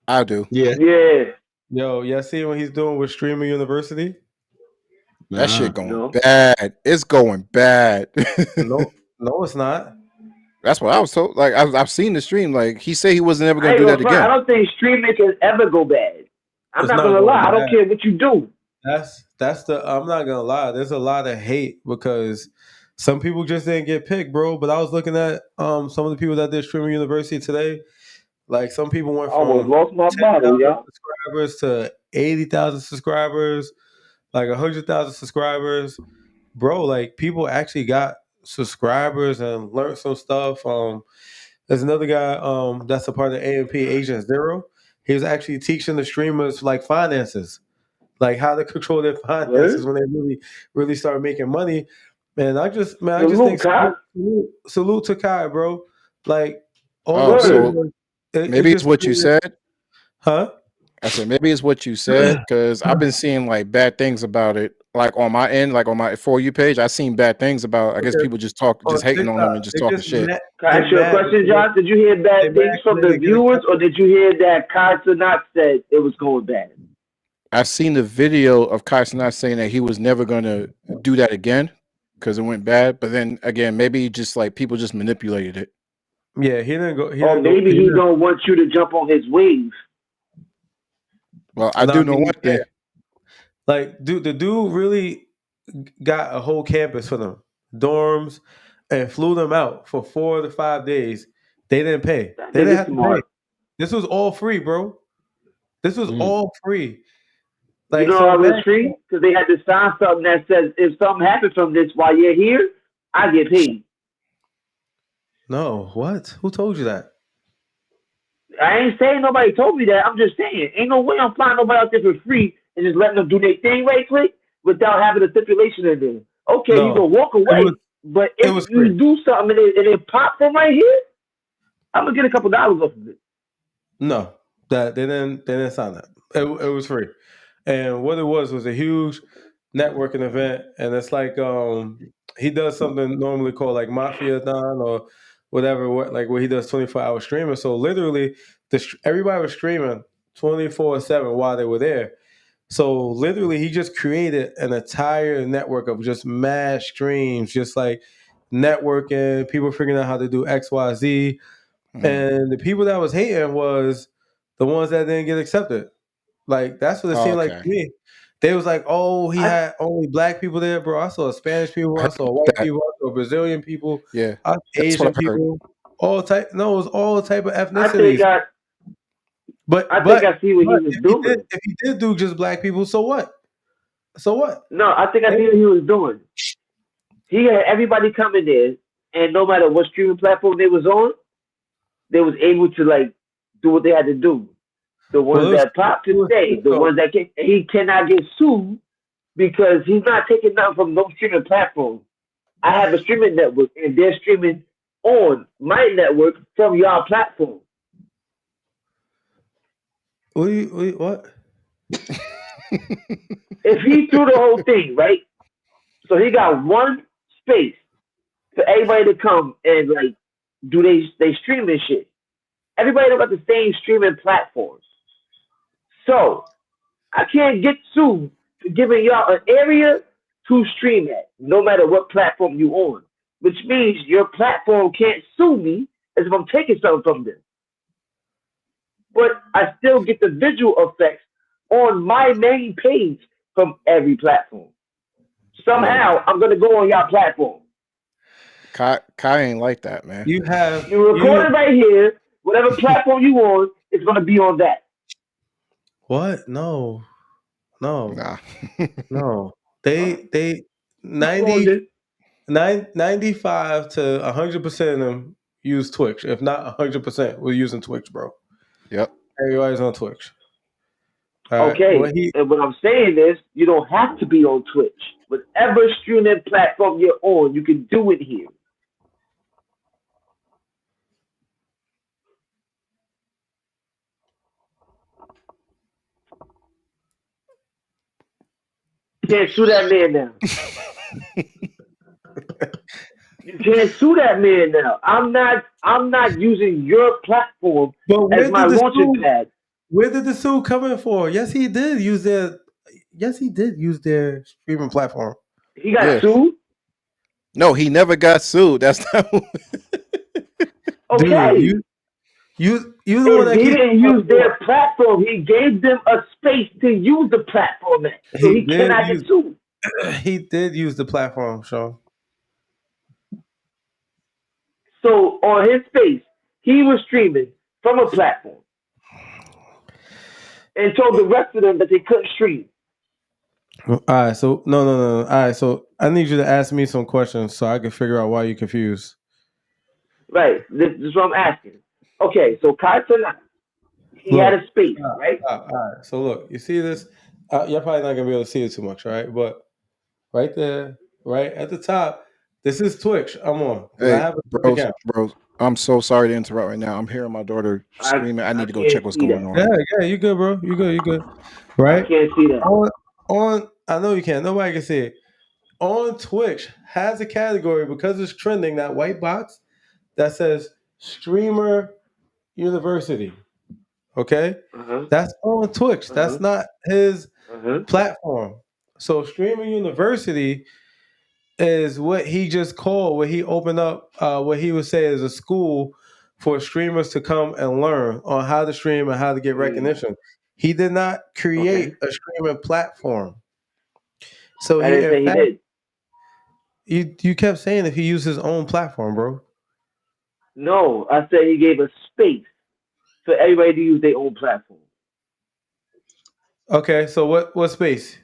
I do. Yeah. Yo, y'all see what he's doing with Streamer University? That shit going bad. It's going bad. No, it's not. That's what I was told. Like I've seen the stream. Like he said he wasn't ever gonna do that again. I don't think streaming can ever go bad. I'm not gonna lie. I don't care what you do. That's the. I'm not gonna lie. There's a lot of hate because some people just didn't get picked, bro. But I was looking at some of the people that did Streamer University today. Like some people went from 10,000 subscribers to 80,000 subscribers, like 100,000 subscribers, bro. Like people actually got subscribers and learned some stuff. There's another guy that's a part of AMP, Agent Zero. He was actually teaching the streamers like finances, like how to control their finances when they really start making money. And I just think salute to Kai, bro. Like, maybe it's what you said, huh? I said maybe it's what you said because I've been seeing like bad things about it. Like on my end, like on my For You page, I've seen bad things about. I guess people just hating on him and just talking shit. Can I ask you a question, John? Did you hear bad things from the viewers, or did you hear that Kai Cenat said it was going bad? I've seen the video of Kai Cenat saying that he was never going to do that again. because it went bad. But then again, maybe just like people just manipulated it. Yeah, he didn't go. He Or didn't go. maybe he don't want you to jump on his wave. Well, I No, do I know mean, one thing. like, the dude really got a whole campus for them, dorms, and flew them out for 4 to 5 days. They didn't pay. That They didn't nigga have to pay. smart. This was all free, bro. This was Mm. all free. You Like, know so how it's imagine. free? Because they had to sign something that says if something happens from this while you're here, I get paid. No, what? Who told you that? I ain't saying nobody told me that. I'm just saying, ain't no way I'm flying nobody out there for free and just letting them do their thing right quick without having a stipulation in there. Okay, you No, can walk it was away, but it if was you free. do something and it pop from right here, I'm gonna get a couple dollars off of it. No, that they didn't sign that. It was free, and what it was a huge networking event, and it's like he does something normally called like Mafia Don or whatever, like where he does 24-hour streaming. So literally, everybody was streaming 24/7 while they were there. So literally, he just created an entire network of just mass streams, just like networking, people figuring out how to do X, Y, Z. And the people that was hating was the ones that didn't get accepted. Like that's what it Oh, seemed like okay. to me. They was like, "Oh, he I had only black people there, bro." I saw Spanish people, I I heard saw white that. people, I saw Brazilian people, Yeah, I saw that's what Asian I heard. people, all type. No, it was all type of I think ethnicities. I But I think but I see what he but was doing. if he did do just black people, so what? So what? No, I think I see what he was doing. He had everybody coming there, and no matter what streaming platform they was on, they was able to like do what they had to do. The Well, ones that pop it to was stay. The so ones that can he cannot get sued because he's not taking nothing from no streaming platform. I have a streaming network and they're streaming on my network from your platform. what? If he threw the whole thing, right? So he got one space for everybody to come and like do they streaming shit. Everybody don't got the same streaming platforms. So I can't get sued for giving y'all an area to stream at, no matter what platform you on. Which means your platform can't sue me as if I'm taking something from them. But I still get the visual effects on my main page from every platform. Yeah, Somehow I'm gonna go on your platform. Kai ain't like that, man. You have You you record it right here, whatever platform you on, it's gonna be on that. what? No, no, Nah. no. All right. They Come on 90 then. 95 to 100% of them use Twitch. If not 100%, we're using Twitch, bro. Yep. Everybody's on Twitch. All right. Okay. And what I'm saying is you don't have to be on Twitch. Whatever streaming platform you're on, you can do it here. Can't sue that man now. You can't sue that man now. I'm not using your platform But as my launching pad. where did the sue come in for? Yes, he did use their streaming platform. He got Yeah. sued. No, he never got sued. That's not. Dude, Okay. you the one If that he keeps didn't use their platform, he gave them a space to use the platform at. So he he did cannot get use sued. he did use the platform, Sean. So on his space, he was streaming from a platform and told the rest of them that they couldn't stream. All right, so no. All right, so I need you to ask me some questions so I can figure out why you're confused. Right. This is what I'm asking. Okay, so Kai Cenat, he had Look, a space, right? all right. So look, you see this? You're probably not gonna be able to see it too much, right? But right there, right at the top, this is Twitch. I'm on because I Hey, have a Twitch bros, account. bros. I'm so sorry to interrupt right now. I'm hearing my daughter I screaming. I I need to go can't check what's see going that. on. Yeah, you good, bro. You good. I Right? can't see that. On I know you can. Nobody can see it. On Twitch has a category because it's trending, that white box that says streamer university. Okay? Uh huh. That's on Twitch. Uh That's huh. not his Uh huh. platform. So streamer university is what he just called, what he opened up, what he would say is a school for streamers to come and learn on how to stream and how to get recognition. He did not create Okay. a streaming platform. So I he, didn't in say he fact, did. you kept saying if he used his own platform, bro. No, I said he gave a space for everybody to use their own platform. Okay, so what space?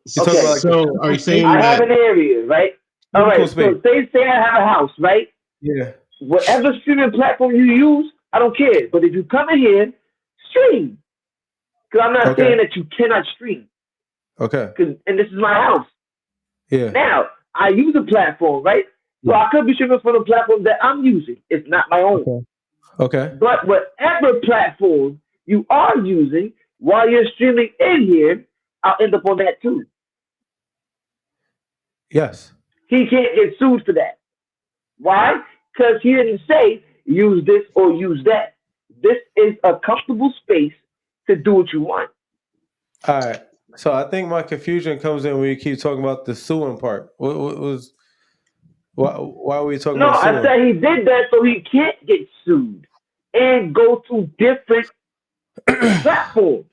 You talking about Okay. like the So are physical you space? saying I have that? an area, right? All Physical right. space. So say I have a house, right? Yeah. Whatever streaming platform you use, I don't care. But if you come in here, stream. Because I'm not Okay. saying that you cannot stream. Okay. And this is my house. Yeah. Now, I use a platform, right? So Yeah. I could be streaming from the platform that I'm using. It's not my own. Okay. Okay. But whatever platform you are using while you're streaming in here, I'll end up on that too. Yes. He can't get sued for that. Why? Because he didn't say use this or use that. This is a comfortable space to do what you want. All right. So I think my confusion comes in when you keep talking about the suing part. What was why are we talking No, about I suing? said he did that so he can't get sued and go to different platforms.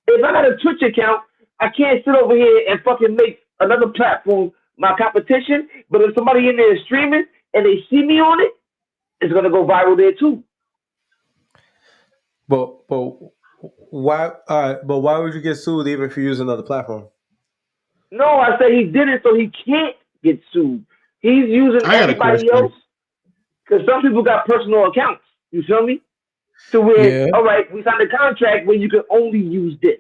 If I got a Twitch account, I can't sit over here and fucking make another platform my competition. But if somebody in there is streaming and they see me on it, it's gonna go viral there too. But why? All right. But why would you get sued even if you use another platform? No, I said he did it so he can't get sued. He's using I got a everybody else question. because some people got personal accounts. You feel me? To where, Yeah. all right, we signed a contract where you can only use this.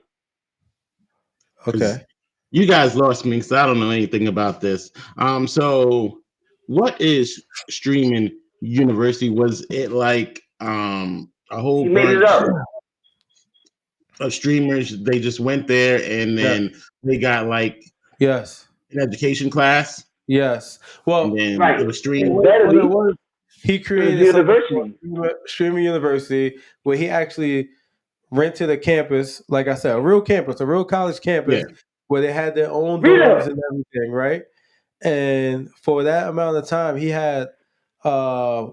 Because Okay. you guys lost me because I don't know anything about this. So what is streaming university? Was it like a whole He made it bunch up. of streamers? They just went there and Yes. then they got like Yes. an education class, Yes. and Well, then it Right. was It streamed. better what it be. was, he Because it's created something called university. Streaming University, where he actually rented a campus, like I said, a real campus, a real college Yeah. campus, where they had their own Read dorms it. and everything, right? And for that amount of time, he had uh,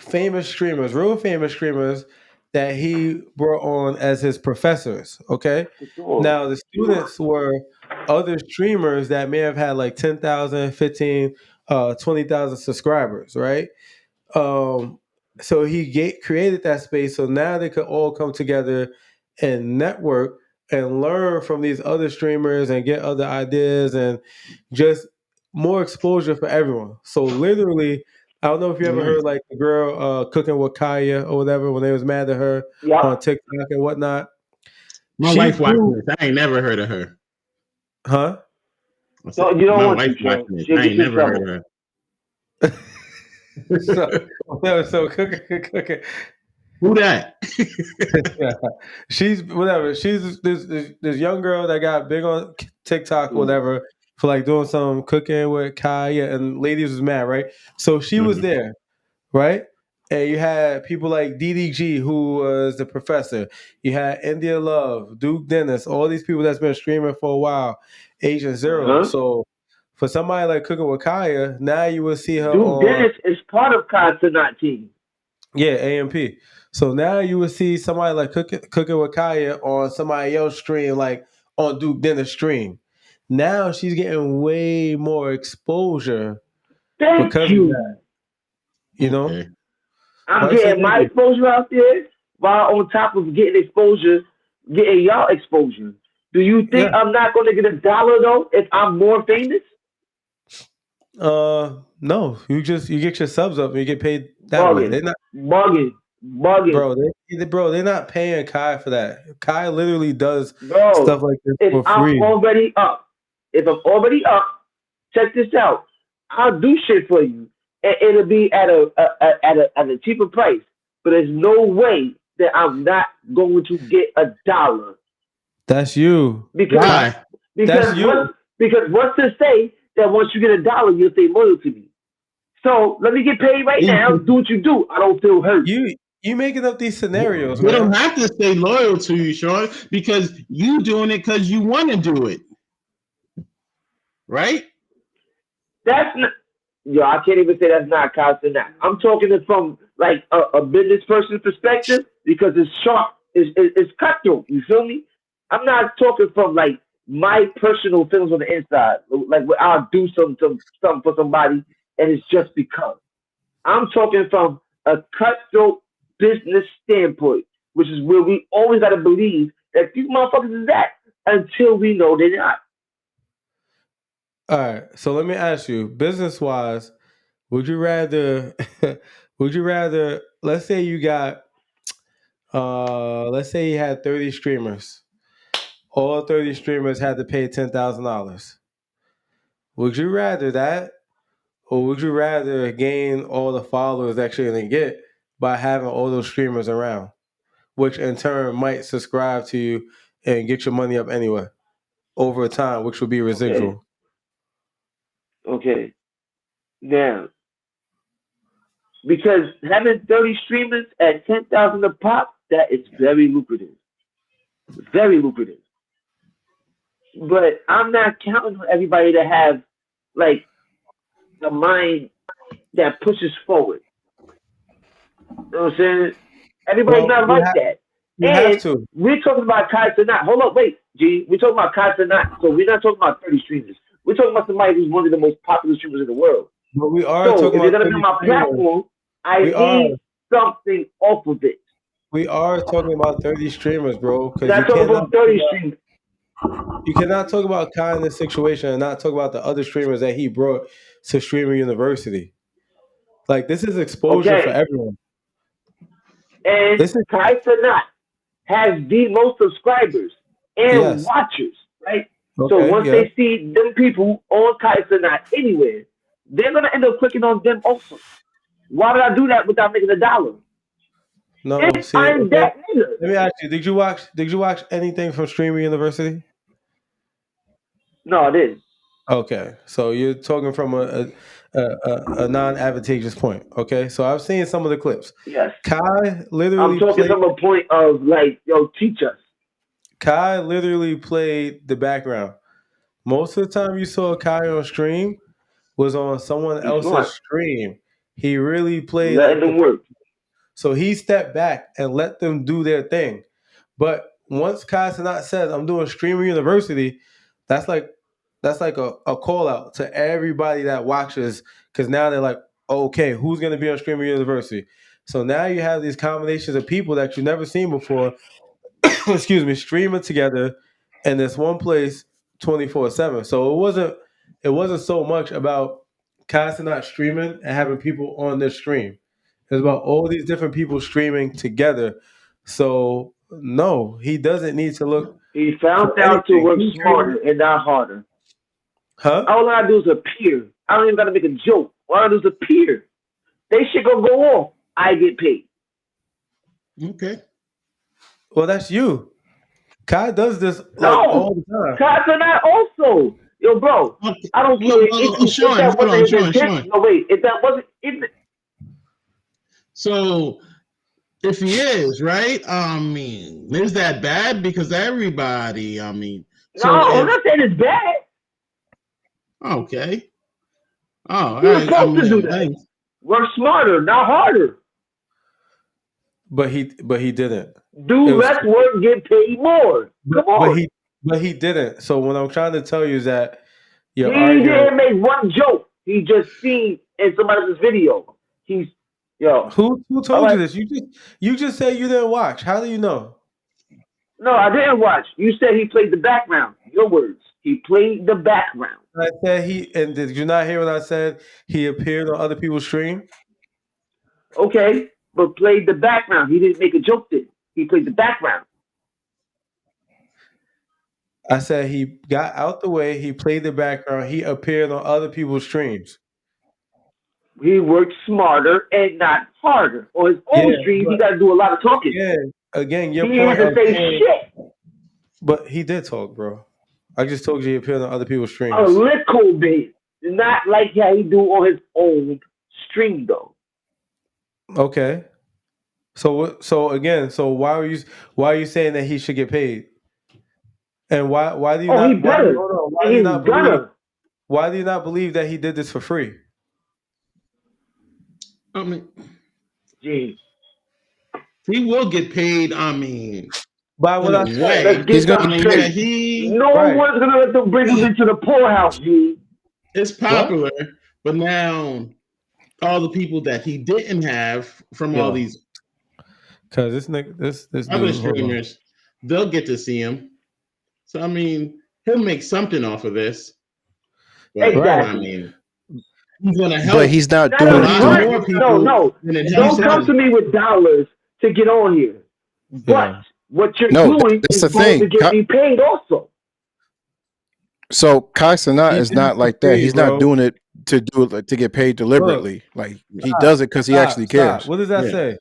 famous streamers, real famous streamers, that he brought on as his professors. Okay, For sure. now the students were other streamers that may have had like 10,000, 15, 20,000 subscribers, right? Um, so he created that space so now they could all come together and network and learn from these other streamers and get other ideas and just more exposure for everyone. So literally, I don't know if you ever heard Nice. like the girl cooking with Kaya or whatever when they was mad at her on Yup. TikTok and whatnot. My She wife watching proved, this. I ain't never heard of her. huh? I said, Don't, you don't my want wife to, Trent. watching this. She'll I get ain't you in never heard trouble. of So, her. so cooking. Who that? Yeah. She's whatever. She's this young girl that got big on TikTok, Mm. whatever, for like doing some cooking with Kaya, and ladies was mad, right? So she was Mhm. there, right? And you had people like DDG, who was the professor. You had India Love, Duke Dennis, all these people that's been streaming for a while, Agent Zero. Uh-huh. So for somebody like cooking with Kaya, now you will see her Duke on. Dennis is part of Consonant team. Yeah, AMP. So now you would see somebody like cooking with Kaya on somebody else stream, like on Duke Dennis stream. Now she's getting way more exposure Thank because of that. you. You know? Okay. I'm Why you say getting thank my you? exposure out there while on top of getting exposure, getting y'all exposure. Do you Yeah. think I'm not going to get $1 though if I'm more famous? No. You get your subs up and you get paid that way. Bugging, They're not, bugging, bugging. bro. They're not paying Kai for that. Kai literally does Bro, stuff like this if for I'm free. already up, if I'm already up, check this out. I'll do shit for you, and it'll be at a cheaper price. But there's no way that I'm not going to get $1 That's you. because Kai, Why? that's because you. what's to say that once you get $1, you'll stay loyal to me. So let me get paid right You now. Do what you do. I don't feel hurt. You making up these scenarios, they don't man. have to stay loyal to you, Sean, because you doing it because you want to do it. right? That's not. Yo, I can't even say that's not constant. That I'm talking it from like a business person's perspective because it's sharp. It's cutthroat. You feel me? I'm not talking from like my personal feelings on the inside. Like where I'll do something for somebody and it's just because. I'm talking from a cutthroat business standpoint, which is where we always got to believe that these motherfuckers is that until we know they're not. All right. So let me ask you, business wise, would you rather would you rather let's say you got let's say you had 30 streamers. All 30 streamers had to pay $10,000. Would you rather that or would you rather gain all the followers that you're gonna get by having all those streamers around, which in turn might subscribe to you and get your money up anyway over time, which would be Okay, residual? okay. Now, because having 30 streamers at 10,000 a pop, that is very lucrative. Very lucrative. But I'm not counting on everybody to have like the mind that pushes forward. You know what I'm saying? Everybody's Well, not like that. you have And to, we're talking about Kai Cenat. Hold up, wait, G. We're talking about Kai Cenat. So we're not talking about 30 streamers. We're talking about somebody who's one of the most popular streamers in the world. but we are So talking if you're about gonna be on 30 my streamers. platform, I We are need something off of it. we are talking about 30 streamers, bro, We're because not talking from 30 streamers. you cannot talk about Kai in this situation and not talk about the other streamers that he brought to Streamer University. Like this is exposure for Okay. everyone. And This is Kai Cenat has the most subscribers and yes. watchers, right? So Okay, once yeah. they see them people on Kai Cenat anywhere, they're gonna end up clicking on them also. Why would I do that without making a dollar? No, If see, I'm okay. that nigga. Let me ask you, did you watch anything from Streamer University? No, I didn't. Okay, so you're talking from a non-advantageous point. Okay, so I've seen some of the clips. Yes. Kai I'm literally talking played. from a point of like, yo, teach us. Kai literally played the background. Most of the time you saw Kai on stream was on someone He's else's smart. stream. He really played Letting like the them work. so he stepped back and let them do their thing. But once Kai Cenat says, "I'm doing Streamer University," that's like a call out to everybody that watches because now they're like, okay, who's going to be on Streamer University? So now you have these combinations of people that you've never seen before. excuse me, streaming together in this one place 24/7. So it wasn't so much about casting out streaming and having people on their stream. It's about all these different people streaming together. So no, he doesn't need to look He for found out to anything. work He's smarter streaming, and not harder. huh? All I gotta do is appear. I don't even gotta make a joke. All I gotta do is appear. They shit gonna go off. I get paid. Okay. Well, that's you. Kai does this like all No, the time. Casanat also. Yo, bro, Okay. I don't care if Sean, that hold wasn't on, his Sean, intent. Sean. No, wait, if that wasn't, if So if he is right, I mean, is that bad? Because everybody, I mean, no, so I'm if not saying it's bad. okay, oh, all He was right. I supposed to do mean, that. thanks. Work smarter, not harder. But he didn't. It Do was less work, get paid more. but Come but on. he but he didn't. So what I'm trying to tell you is that He you're arguing. didn't make one joke. He just seen in somebody else's video. He's, yo, Who all told you right. this? You just said you didn't watch. How do you know? No, I didn't watch. You said he played the background. Your words. He played the background. I said and did you not hear what I said? He appeared on other people's stream. Okay, but played the background. He didn't make a joke then. He played the background. I said he got out the way. He played the background. He appeared on other people's streams. He worked smarter and not harder. On his Yeah, own streams, he got to do a lot of talking. again, your He had point to of say saying, shit. but he did talk, bro. I just told you he appeared on other people's A streams. little bit. Not like how he do on his own stream, though. Okay. So again, so why are you saying that he should get paid? And why do you Oh, he not better. hold on, why And do you he's not believe gonna. Why do you not believe that he did this for free? I mean, Gee. he will get paid. I mean, By in what a I said. Let's way. get He's gonna I something mean, get yeah, straight. he No Right. one's gonna let them bring him into the poorhouse, G. is What? popular, but now all the people that he didn't have from all Yo, these because this nigga, this other dude, hold on. streamers, they'll get to see him. So I mean, he'll make something off of this. But Right. I Exactly. mean, he's gonna but help he's not Not a doing a it lot to front. more No, people no. than it Don't helps come to him. me with dollars to get on here. But Yeah. what you're no. doing That's is the going to thing. get me paid also. So Kai Cenat He is did it not for like that. free, He's not bro. doing it to get paid Look, deliberately. Like he does it because he actually stop. cares. What does that Yeah. say?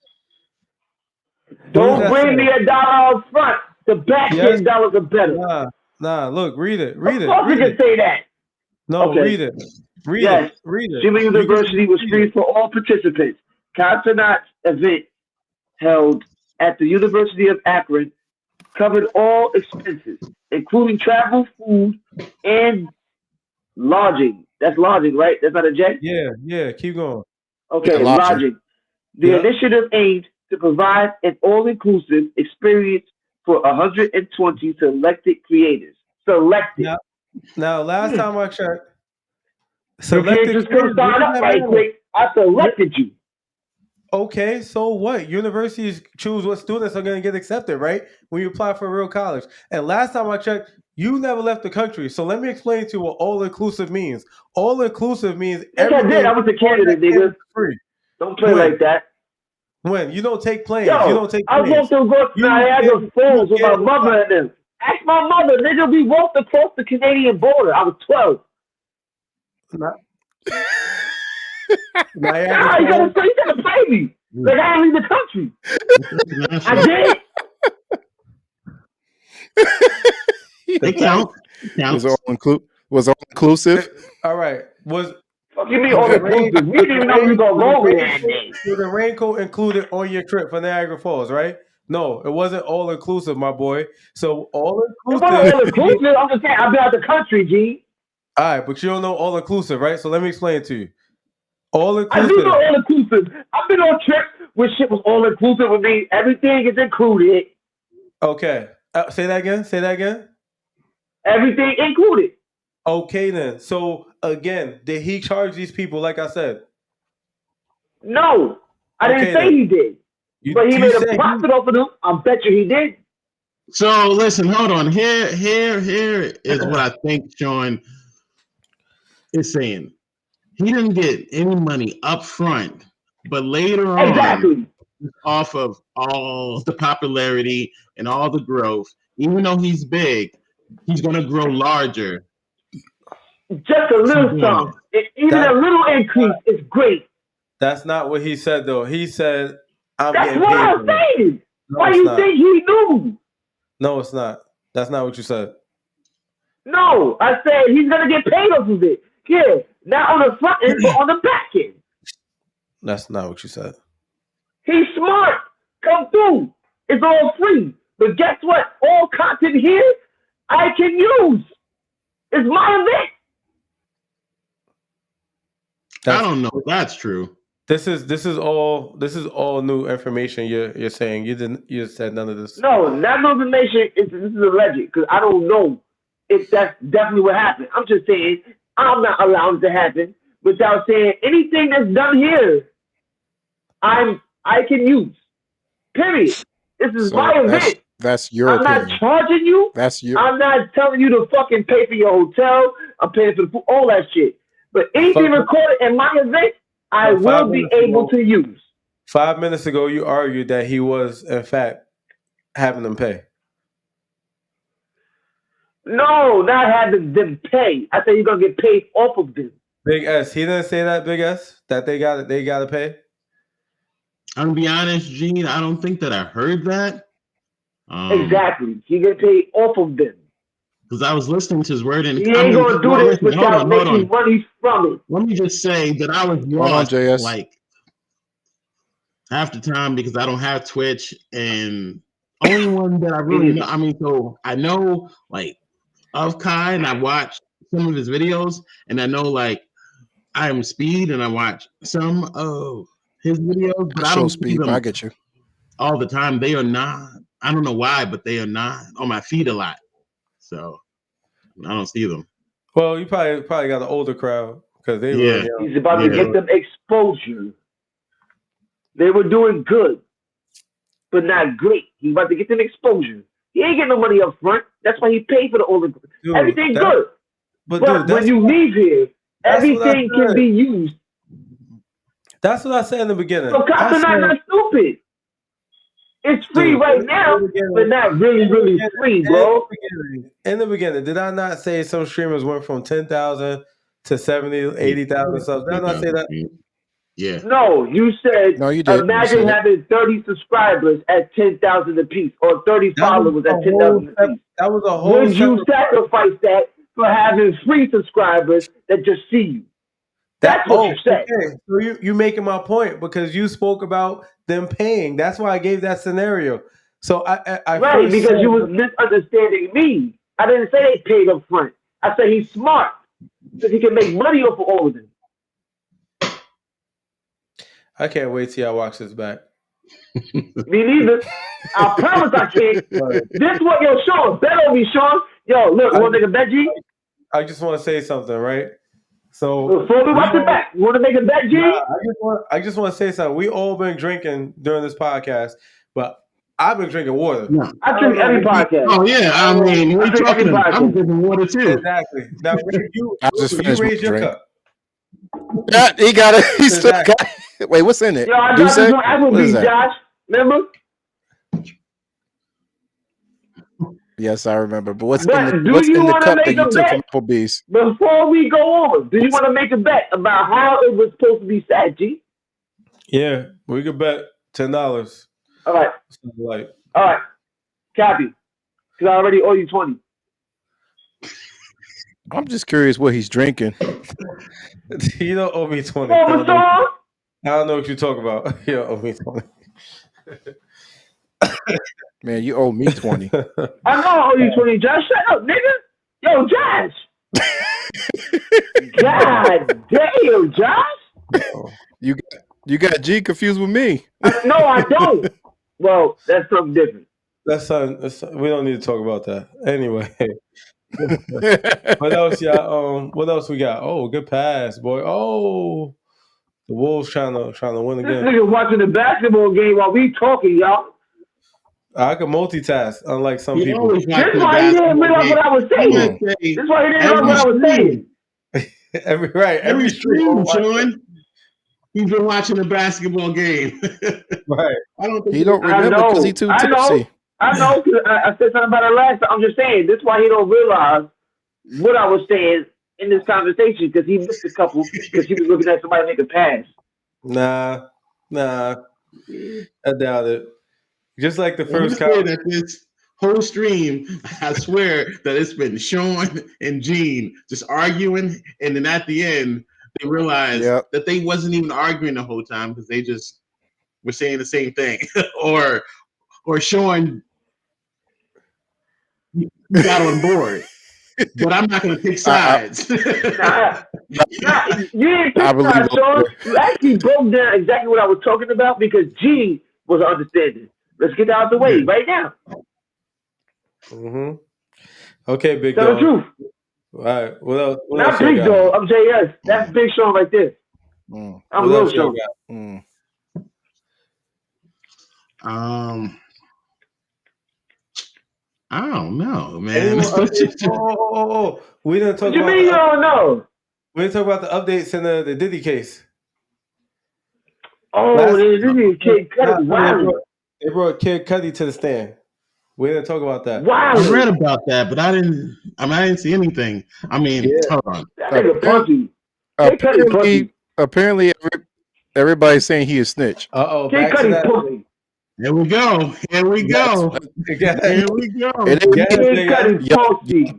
What does Don't that bring me say? a dollar up front. The back Yes. end dollars are better. Nah. Look, read it. Of Read it. course you Read can it. say that. No, Okay. read it. Read Yes. it. Read it. Streaming You can University was read free it. for all participants. Casanat's event held at the University of Akron covered all expenses, including travel, food, and lodging. That's lodging, right? That's not a J? Yeah. Keep going. Yeah, Okay, lodging. lodging. The Yeah. initiative aimed to provide an all-inclusive experience for 120 selected creators. Selected. Now, last time I checked, You can't selected just come creators. What sign does up that right matter? quick. I selected you. Okay, so what? Universities choose what students are going to get accepted, right? When you apply for a real college. And last time I checked, you never left the country. So let me explain to you what all inclusive means. All inclusive means Yes, I did. everything I was a on that candidate, campus nigga. is free. Don't play When? like that. When? You don't take planes. You Yo, don't take I planes. walked across Niagara You Falls with my get mother and them. Ask my mother, nigga. We walked across the Canadian border. I was 12. Niagara Nah, Falls. you gotta play me. Like I didn't leave the country. I International. did. They count. It was counts. all inclusive. All right. Was Fuck you mean was all the rain inclusive? We didn't even know we were gonna go over there that day. was the raincoat included on your trip for Niagara Falls, right? No, it wasn't all inclusive, my boy. So all It wasn't inclusive. all inclusive. I'm just saying I've been out the country, G. All right, but you don't know all inclusive, right? So let me explain it to you. All I do know inclusive. all inclusive. I've been on trips where shit was all inclusive with me. Everything is included. Okay. Say that again. Say that again. Everything included. Okay, then. So again, did he charge these people? Like I said. No, I didn't Okay, say then. he did. You But he made a said profit off of them. I bet you he did. So listen, hold on. Here is what I think Sean is saying. He didn't get any money up front, but later on, Exactly. off of all the popularity and all the growth, even though he's big, he's gonna grow larger. Just a little sum. Even a that. little increase is great. That's not what he said, though. He said, "I'm That's getting what paid I'm for this." saying. No, Why it's you not. think he knew? No, it's not. That's not what you said. No, I said he's gonna get paid off of it. Yeah, not on the front end, but on the back end. That's not what you said. He's smart. Come through. It's all free. But guess what? All content here I can use. It's my event. I don't know if that's true. This is all new information you're saying. You said none of this. No, that no information. This is alleged because I don't know if that's definitely what happened. I'm just saying I'm not allowing it to happen without saying anything that's done here. I can use. Period. This is my So event. that's your I'm not opinion. charging you. That's your. I'm not telling you to fucking pay for your hotel. I'm paying for the food, all that shit. But anything recorded in my event, I will be able to use. 5 minutes ago, you argued that he was, in fact, having them pay. No, not having them pay. I said you're gonna get paid off of them. Big S, he didn't say that. Big S, that they got to pay. I'm gonna be honest, Gene. I don't think that I heard that. Exactly. He get paid off of them. Because I was listening to his word, and He ain't gonna do this without making money from it. Let me just say that I was Hold on, lost JS. like half the time because I don't have Twitch, and only one that I really know. I mean, so I know like of Kai, and I watched some of his videos, and I know like I am Speed, and I watch some of his videos, but I Show don't see Speed, but I them get you. all the time. They are not. I don't know why, but they are not on my feed a lot, so I don't see them. Well, you probably got an older crowd because they were young. He's about to get them exposure. They were doing good, but not great. He's about to get them exposure. He ain't getting no money up front. That's why he paid for the older. Dude, Everything good. But when you leave here, everything can be used. That's what I said in the beginning. So cops are not stupid. It's free right now, but not really, really free, bro. In the beginning, did I not say some streamers went from 10,000 to 70, 80,000 subs? Did I not say that? Yeah. No, you said, no, you did. Imagine having 30 subscribers at 10,000 apiece or 30 followers at 10,000 apiece. That was a whole. Would you sacrifice that for having free subscribers that just see you? That's what you said. Okay. So you making my point because you spoke about them paying. That's why I gave that scenario. So I right, because you was misunderstanding me. I didn't say they paid up front. I said he's smart because he can make money off of all of them. I can't wait till I watch this back. Me neither. I promise I can't. This what Sean, bet on me, Sean. Yo, look, you want to make a bet, G? I just want to say something, right? So before we watch it back, you want to make a bet, G? I just want to say something. We all been drinking during this podcast, but I've been drinking water. Yeah. I drink every podcast. Oh yeah, I mean, we're talking about. I'm drinking water too. Exactly. Now you raise your cup. Yeah, he got it. He still got it. Wait, what's in it? Yo, I got this one Applebee's, Josh. Remember? Yes, I remember. But what's in the cup that you took from Applebee's? Before we go on, do you want to make a bet about how it was supposed to be set, G? Yeah, we could bet $10. All right. All right. Copy. Because I already owe you 20. I'm just curious what he's drinking. You don't owe me 20. I don't know what you're talking about. You don't owe me 20. Man, you owe me 20. I know I owe you 20, Josh. Shut up, nigga. Yo, Josh. God damn, Josh. You got G confused with me. No, I don't. Well, that's something different. That's we don't need to talk about that. Anyway. What else, y'all? What else we got? Oh, good pass, boy. Oh, the Wolves trying to win again. This nigga watching the basketball game while we talking, y'all. I can multitask, unlike some people. This is why he didn't realize what I was saying. This is why he didn't realize what I was saying. Every stream, Sean. He's been watching the basketball game. Right. I don't think he don't remember because he too tipsy. I know. I said something about it last time. I'm just saying. This is why he don't realize what I was saying in this conversation because he missed a couple because he was looking at somebody make a pass. Nah. I doubt it. Just like the first that this whole stream, I swear that it's been Sean and Gene just arguing, and then at the end they realized that they wasn't even arguing the whole time because they just were saying the same thing, or Sean got on board. But I'm not going to pick sides. You didn't pick sides, Sean. You actually broke down exactly what I was talking about because Gene was understanding. Let's get out of the way right now. Mm-hmm. Okay, big dog. Tell the truth. All right. What else? Not big dog. I'm JS. That's Big Sean right there. I'm Little Sean. I don't know, man. We didn't talk about. What you mean you don't know? We didn't talk about the updates in the Diddy case. Oh, the Diddy Kid Cudi. Wow. They brought Kid Cudi to the stand. We didn't talk about that. Wow. I read about that, but I didn't see anything. I mean, hold on. That nigga pussy. Apparently, everybody's saying he is snitch. Kid Cudi pussy. Here we go. Here we go. Kid Cudi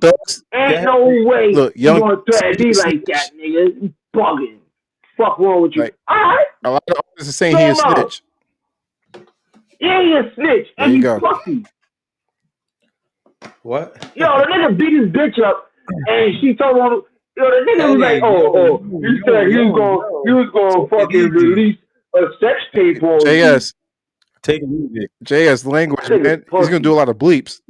pussy. Ain't no way you gonna threaten me like that, nigga. You bugging. Fuck wrong with you? Right. All right. A lot of artists are saying he is snitch. Yeah, he a snitch. And he's pussy. What? Yo, the nigga beat his bitch up and she told him, the nigga was like, you said he was gonna fucking release a sex tape on you. JS. Take it easy. JS language, man. He's gonna do a lot of bleeps.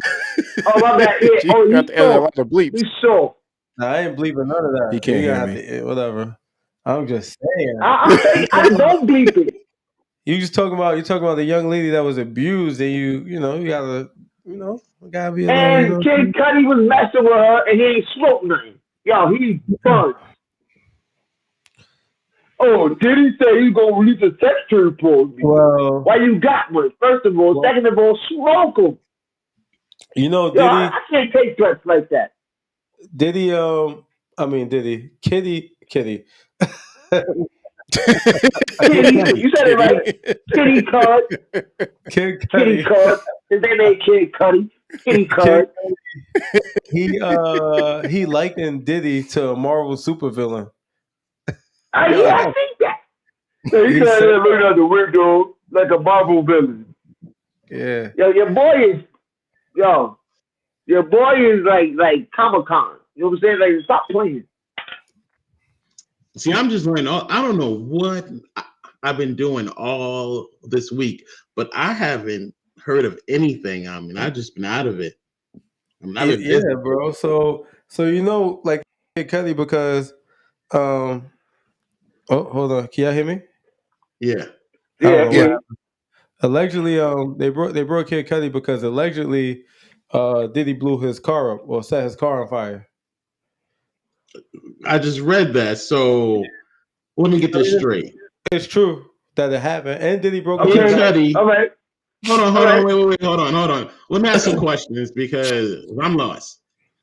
Oh my bad. Yeah. You got to edit a lot of bleeps. He's soft. Nah, I ain't bleeping none of that. He can't hear me. Whatever. I'm just saying. I don't bleep it. You're talking about the young lady that was abused, and you gotta be a and Kid Cudi was messing with her, and he ain't smoked nothing. Yo, he buzzed. Oh, did he say he's gonna release a sex tape for me? Well, why you got one? First of all, second of all, smoke him. Diddy. I can't take threats like that. Diddy, Kitty. Kitty, you said it right. Kitty Cud. Kitty Cud. His name ain't Kid Cudi. Kitty Cud. He likened Diddy to a Marvel supervillain. I think that. So he said looking out the window like a Marvel villain. Yeah. Yo, your boy is like Comic-Con. You know what I'm saying? Like, stop playing. See, I'm just learning. I don't know what I've been doing all this week, but I haven't heard of anything. I mean, I've just been out of it. I mean, I've been busy. Yeah, bro. So like Kid Cudi because oh, hold on. Can y'all hear me? Yeah. Yeah. Allegedly, they brought Kid Cudi because allegedly, Diddy blew his car up or set his car on fire. I just read that, so let me get this straight. It's true that it happened, and Diddy broke Kid Cudi. All right. Hold on, wait, hold on. Let me ask some questions because I'm lost.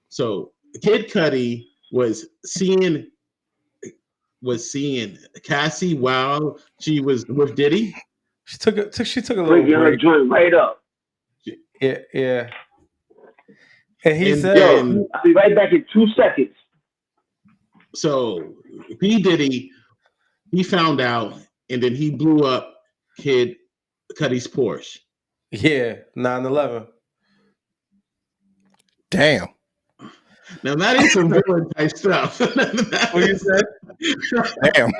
So, Kid Cudi was seeing Cassie while she was with Diddy. She took a little breaking her break. joint right up. Yeah. And he said, I'll be right back in 2 seconds. So P. Diddy, he found out, and then he blew up Kid Cudi's Porsche. Yeah, 9/11. Damn. Now that is some villain type stuff. What you said? Damn.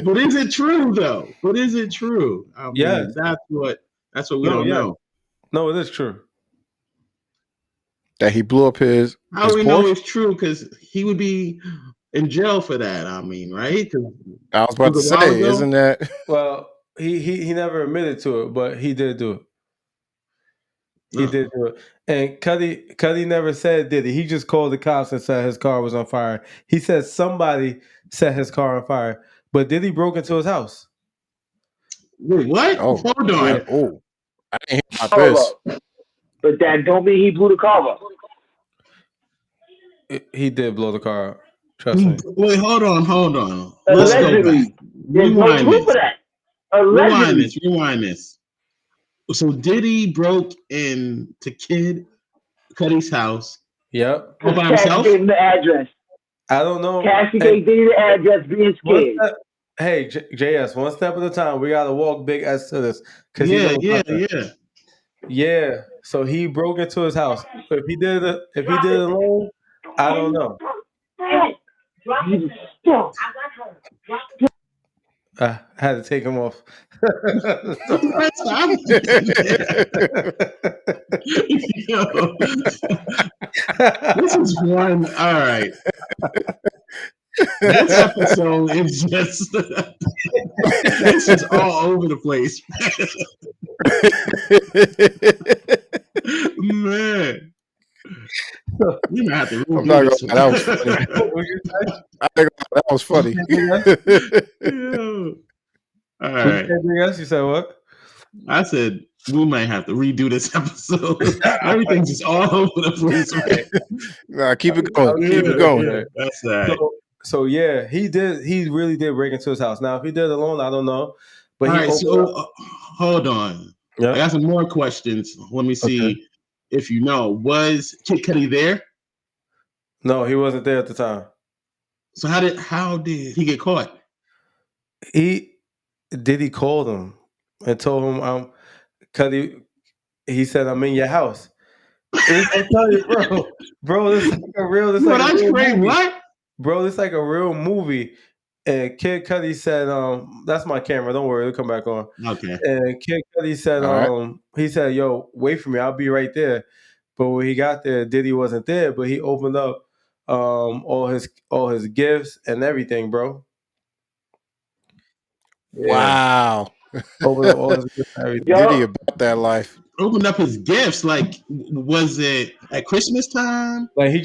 But is it true though? I mean, yes. That's what we don't know. No, it is true. That he blew up his. How do we know it's true? Because he would be in jail for that. I mean, right? I was about to say, isn't that? Well, he never admitted to it, but he did do it. He did do it. And Cudi never said did he? He just called the cops and said his car was on fire. He said somebody set his car on fire, but Diddy broke into his house. Wait, what? Oh, hold on. Yeah. Oh, I didn't hear about this. But that don't mean he blew the car up. He did blow the car up. Trust me. Wait, hold on. Let's go back. There's no proof of that. Allegedly. Rewind this. So Diddy broke into Kid Cudi's house. Yep. All by himself? Cassie gave him the address. I don't know. Cassie gave Diddy the address, being scared. Hey, JS, one step at a time. We gotta walk Big S to this. Yeah. So he broke into his house. If he did it alone, I don't know. I had to take him off. This is one. All right. This episode is just this is all over the place. Man. You don't have to I'm not gonna lie, that was funny. All right. You said what? I said we might have to redo this episode. Everything's just all over the place. Right? Nah, keep it going. Keep it going. Yeah, that's all right. So yeah, he did. He really did break into his house. Now, if he did it alone, I don't know. But all right. So hold on. Yeah. I got some more questions. Let me see if you know. Was Kid Cudi there? No, he wasn't there at the time. So how did he get caught? He called him and told him Cudi. He said, "I'm in your house," I'm telling you, bro, this is like a real. This Bro, like a that's real great. movie. What? Bro, this like a real movie. And Kid Cudi said, that's my camera. Don't worry, it'll come back on. Okay. And Kid Cudi said, All right. he said, "Yo, wait for me. I'll be right there." But when he got there, Diddy wasn't there. But he opened up all his gifts and everything, bro. Yeah, Wow. opened up all his gifts and everything. Diddy Yup. about that life. Opened up his gifts. Like, was it at Christmas time? Like he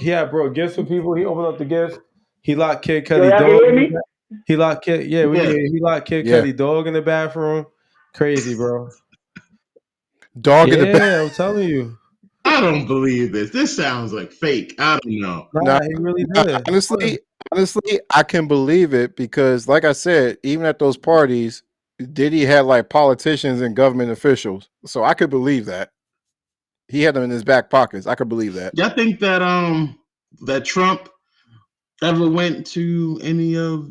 had brought gifts for people. He opened up the gifts. He locked Kid Yo, Cudi y'all can dog. hear me? He locked Kid. Yeah, we can. Yeah. He locked Kid Yeah. Cudi dog in the bathroom. Crazy, bro. Dog in the back. Yeah, I'm telling you. I don't believe this. This sounds like fake. I don't know. Nah, Nah, he really did. honestly, I can believe it because, like I said, even at those parties, Diddy had like politicians and government officials, so I could believe that he had them in his back pockets. I could believe that. Y'all think that that Trump ever went to any of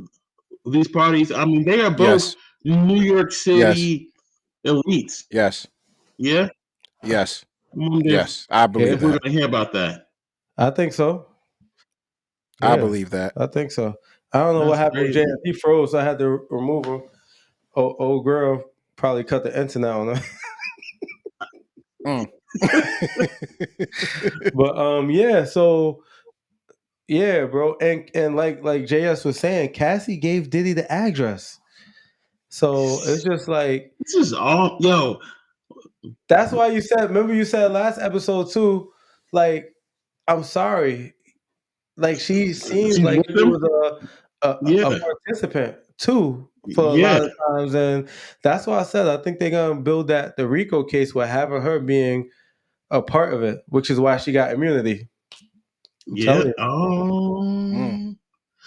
these parties? I mean, they are both Yes, New York yes, City elites. yes, Yeah. yes, I wonder yes. I Yeah, believe if we're that. gonna hear about that. I think so. I Yeah, believe that. I think so. I don't know what That's happened with crazy. JS. He froze. So I had to remove him. Old girl probably cut the internet on him. Mm. But yeah. So yeah, bro, and like JS was saying, Cassie gave Diddy the address. So it's just like This is all yo. that's why you said. Remember, you said last episode too. Like, I'm sorry. Like she seemed She's like with she them. was a Yeah. participant too for a lot Yeah. of times, and that's why I said I think they're gonna build that the RICO case with having her being a part of it, which is why she got immunity. I'm Yeah. telling you, Mm.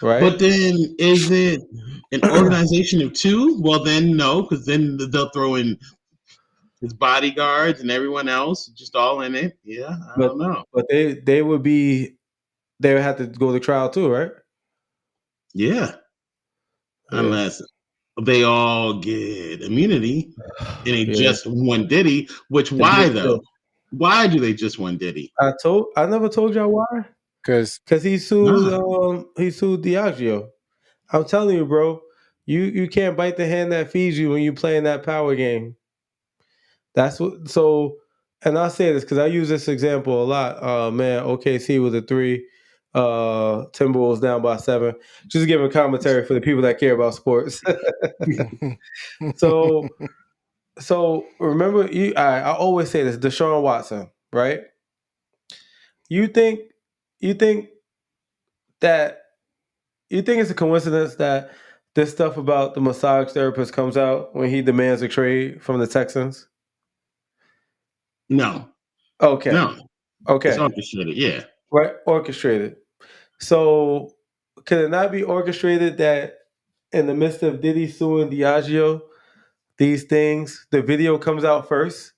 right? But then is it an organization of two? Well, then no, because then they'll throw in his bodyguards and everyone else, just all in it. Yeah, I but don't know. but they would have to go to trial too, right? Yeah, Yeah, unless they all get immunity and they yeah. just one Diddy. Which The why Diddy- though? Why do they just one Diddy? I never told y'all why. Because Because Nah. he sued Diageo. I'm telling you, bro, you can't bite the hand that feeds you when you playing that power game. That's what. So, and I'll say this because I use this example a lot. Man, OKC was a 3. Timberwolves down by 7. Just giving commentary for the people that care about sports. so, remember, I always say this: Deshaun Watson, right? You think, you think that you think it's a coincidence that this stuff about the massage therapist comes out when he demands a trade from the Texans? No, Okay. no, it's Okay. orchestrated. Yeah, Right. Orchestrated. So could it not be orchestrated that in the midst of Diddy suing Diageo, these things, the video comes out first,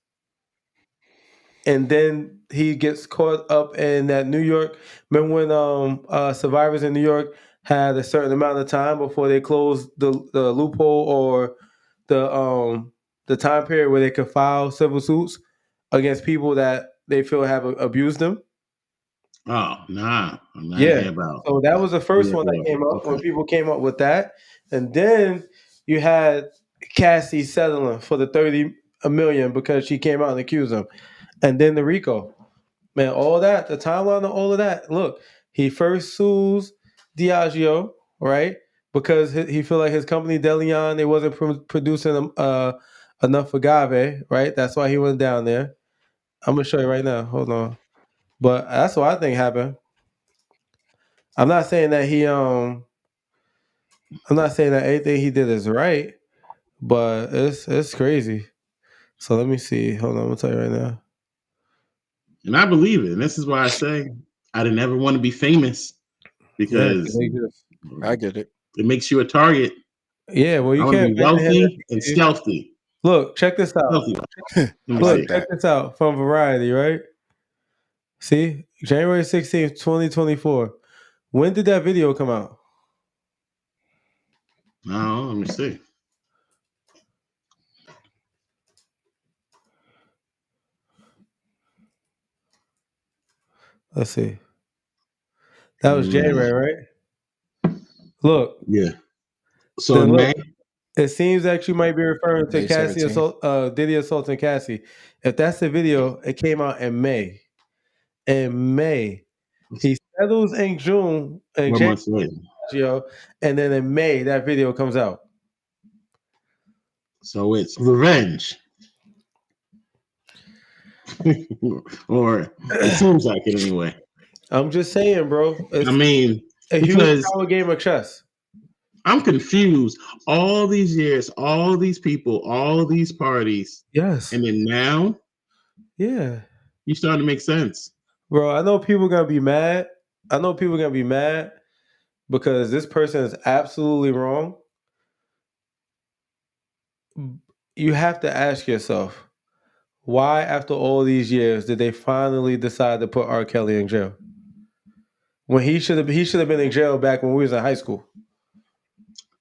and then he gets caught up in that New York. Remember when survivors in New York had a certain amount of time before they closed the loophole or the time period where they could file civil suits against people that they feel have abused them. oh nah, I'm not Yeah. here about. So that was the first Yeah, one that yeah. came up when Okay. people came up with that. And then you had Cassie settling for the 30 a million because she came out and accused him. And then the RICO. Man, all that, the timeline of all of that. Look, he first sues Diageo, right? Because he feel like his company Deleon, they wasn't producing enough agave, right? That's why he went down there. I'm gonna show you right now. Hold on. But that's what I think happened. I'm not saying that I'm not saying that anything he did is right, but it's crazy. So let me see. Hold on, I'm gonna tell you right now. And I believe it. And this is why I say I didn't ever want to be famous Yeah, 'cause because they just I get it. it makes you a target. yeah. Well, I you want to can't be bite the hand that wealthy and feeds you. stealthy. Look, check this out. Stealthy. Let I me Look, like see. check that. this out from Variety, right? See, January 16th, 2024. When did that video come out? No, let me see. Let's see. That was January, right? Look. Yeah. So in May. It seems that you might be referring to May Cassie 17th. Diddy assaulting Cassie. If that's the video, it came out in May. In May, he settles in June and 4 months later. And then in May that video comes out. So it's revenge. Or it seems like it anyway. I'm just saying, bro. It's a huge power game of chess. I'm confused. All these years, all these people, all these parties. Yes. And then now, yeah, you starting to make sense. Bro, I know people are gonna be mad. Because this person is absolutely wrong. You have to ask yourself, why, after all these years, did they finally decide to put R. Kelly in jail? When he should have been in jail back when we was in high school.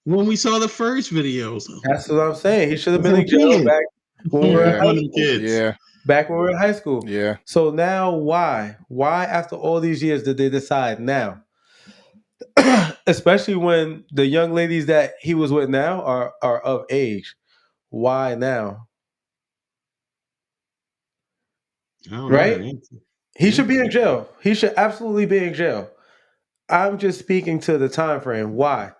When we saw the first videos. That's what I'm saying. He should have been in jail back when we were in high school. Yeah. Back when we were in high school. Yeah. So now why? Why after all these years did they decide now? Especially when the young ladies that he was with now are of age. Why now? Right? He should be in jail. He should absolutely be in jail. I'm just speaking to the time frame. Why?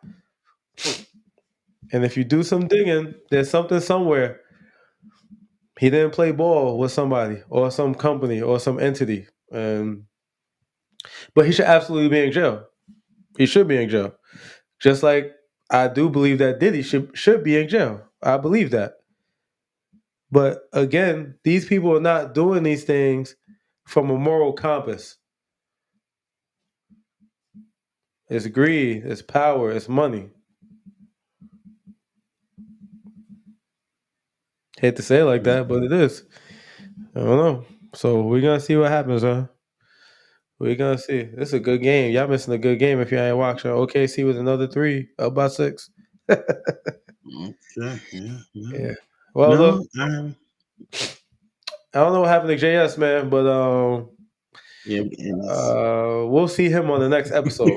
And if you do some digging, there's something somewhere. He didn't play ball with somebody or some company or some entity. But he should absolutely be in jail. He should be in jail. Just like I do believe that Diddy should be in jail. I believe that. But again, these people are not doing these things from a moral compass. It's greed, it's power, it's money. Hate to say it like that, but it is. I don't know. So we're gonna see what happens, huh? We're gonna see. This is a good game. Y'all missing a good game if you ain't watching. OKC with another 3, up by 6. Okay. Yeah. Well, look, I don't know what happened to JS, man, but we'll see him on the next episode.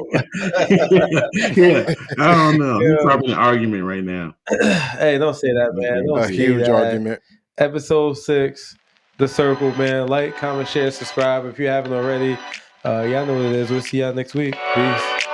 Yeah, I don't know. He's probably in an argument right now. Hey, don't say that, man. Don't a huge argument. Episode 6, The Circle, man. Like, comment, share, subscribe if you haven't already. Y'all know what it is. We'll see y'all next week. Peace.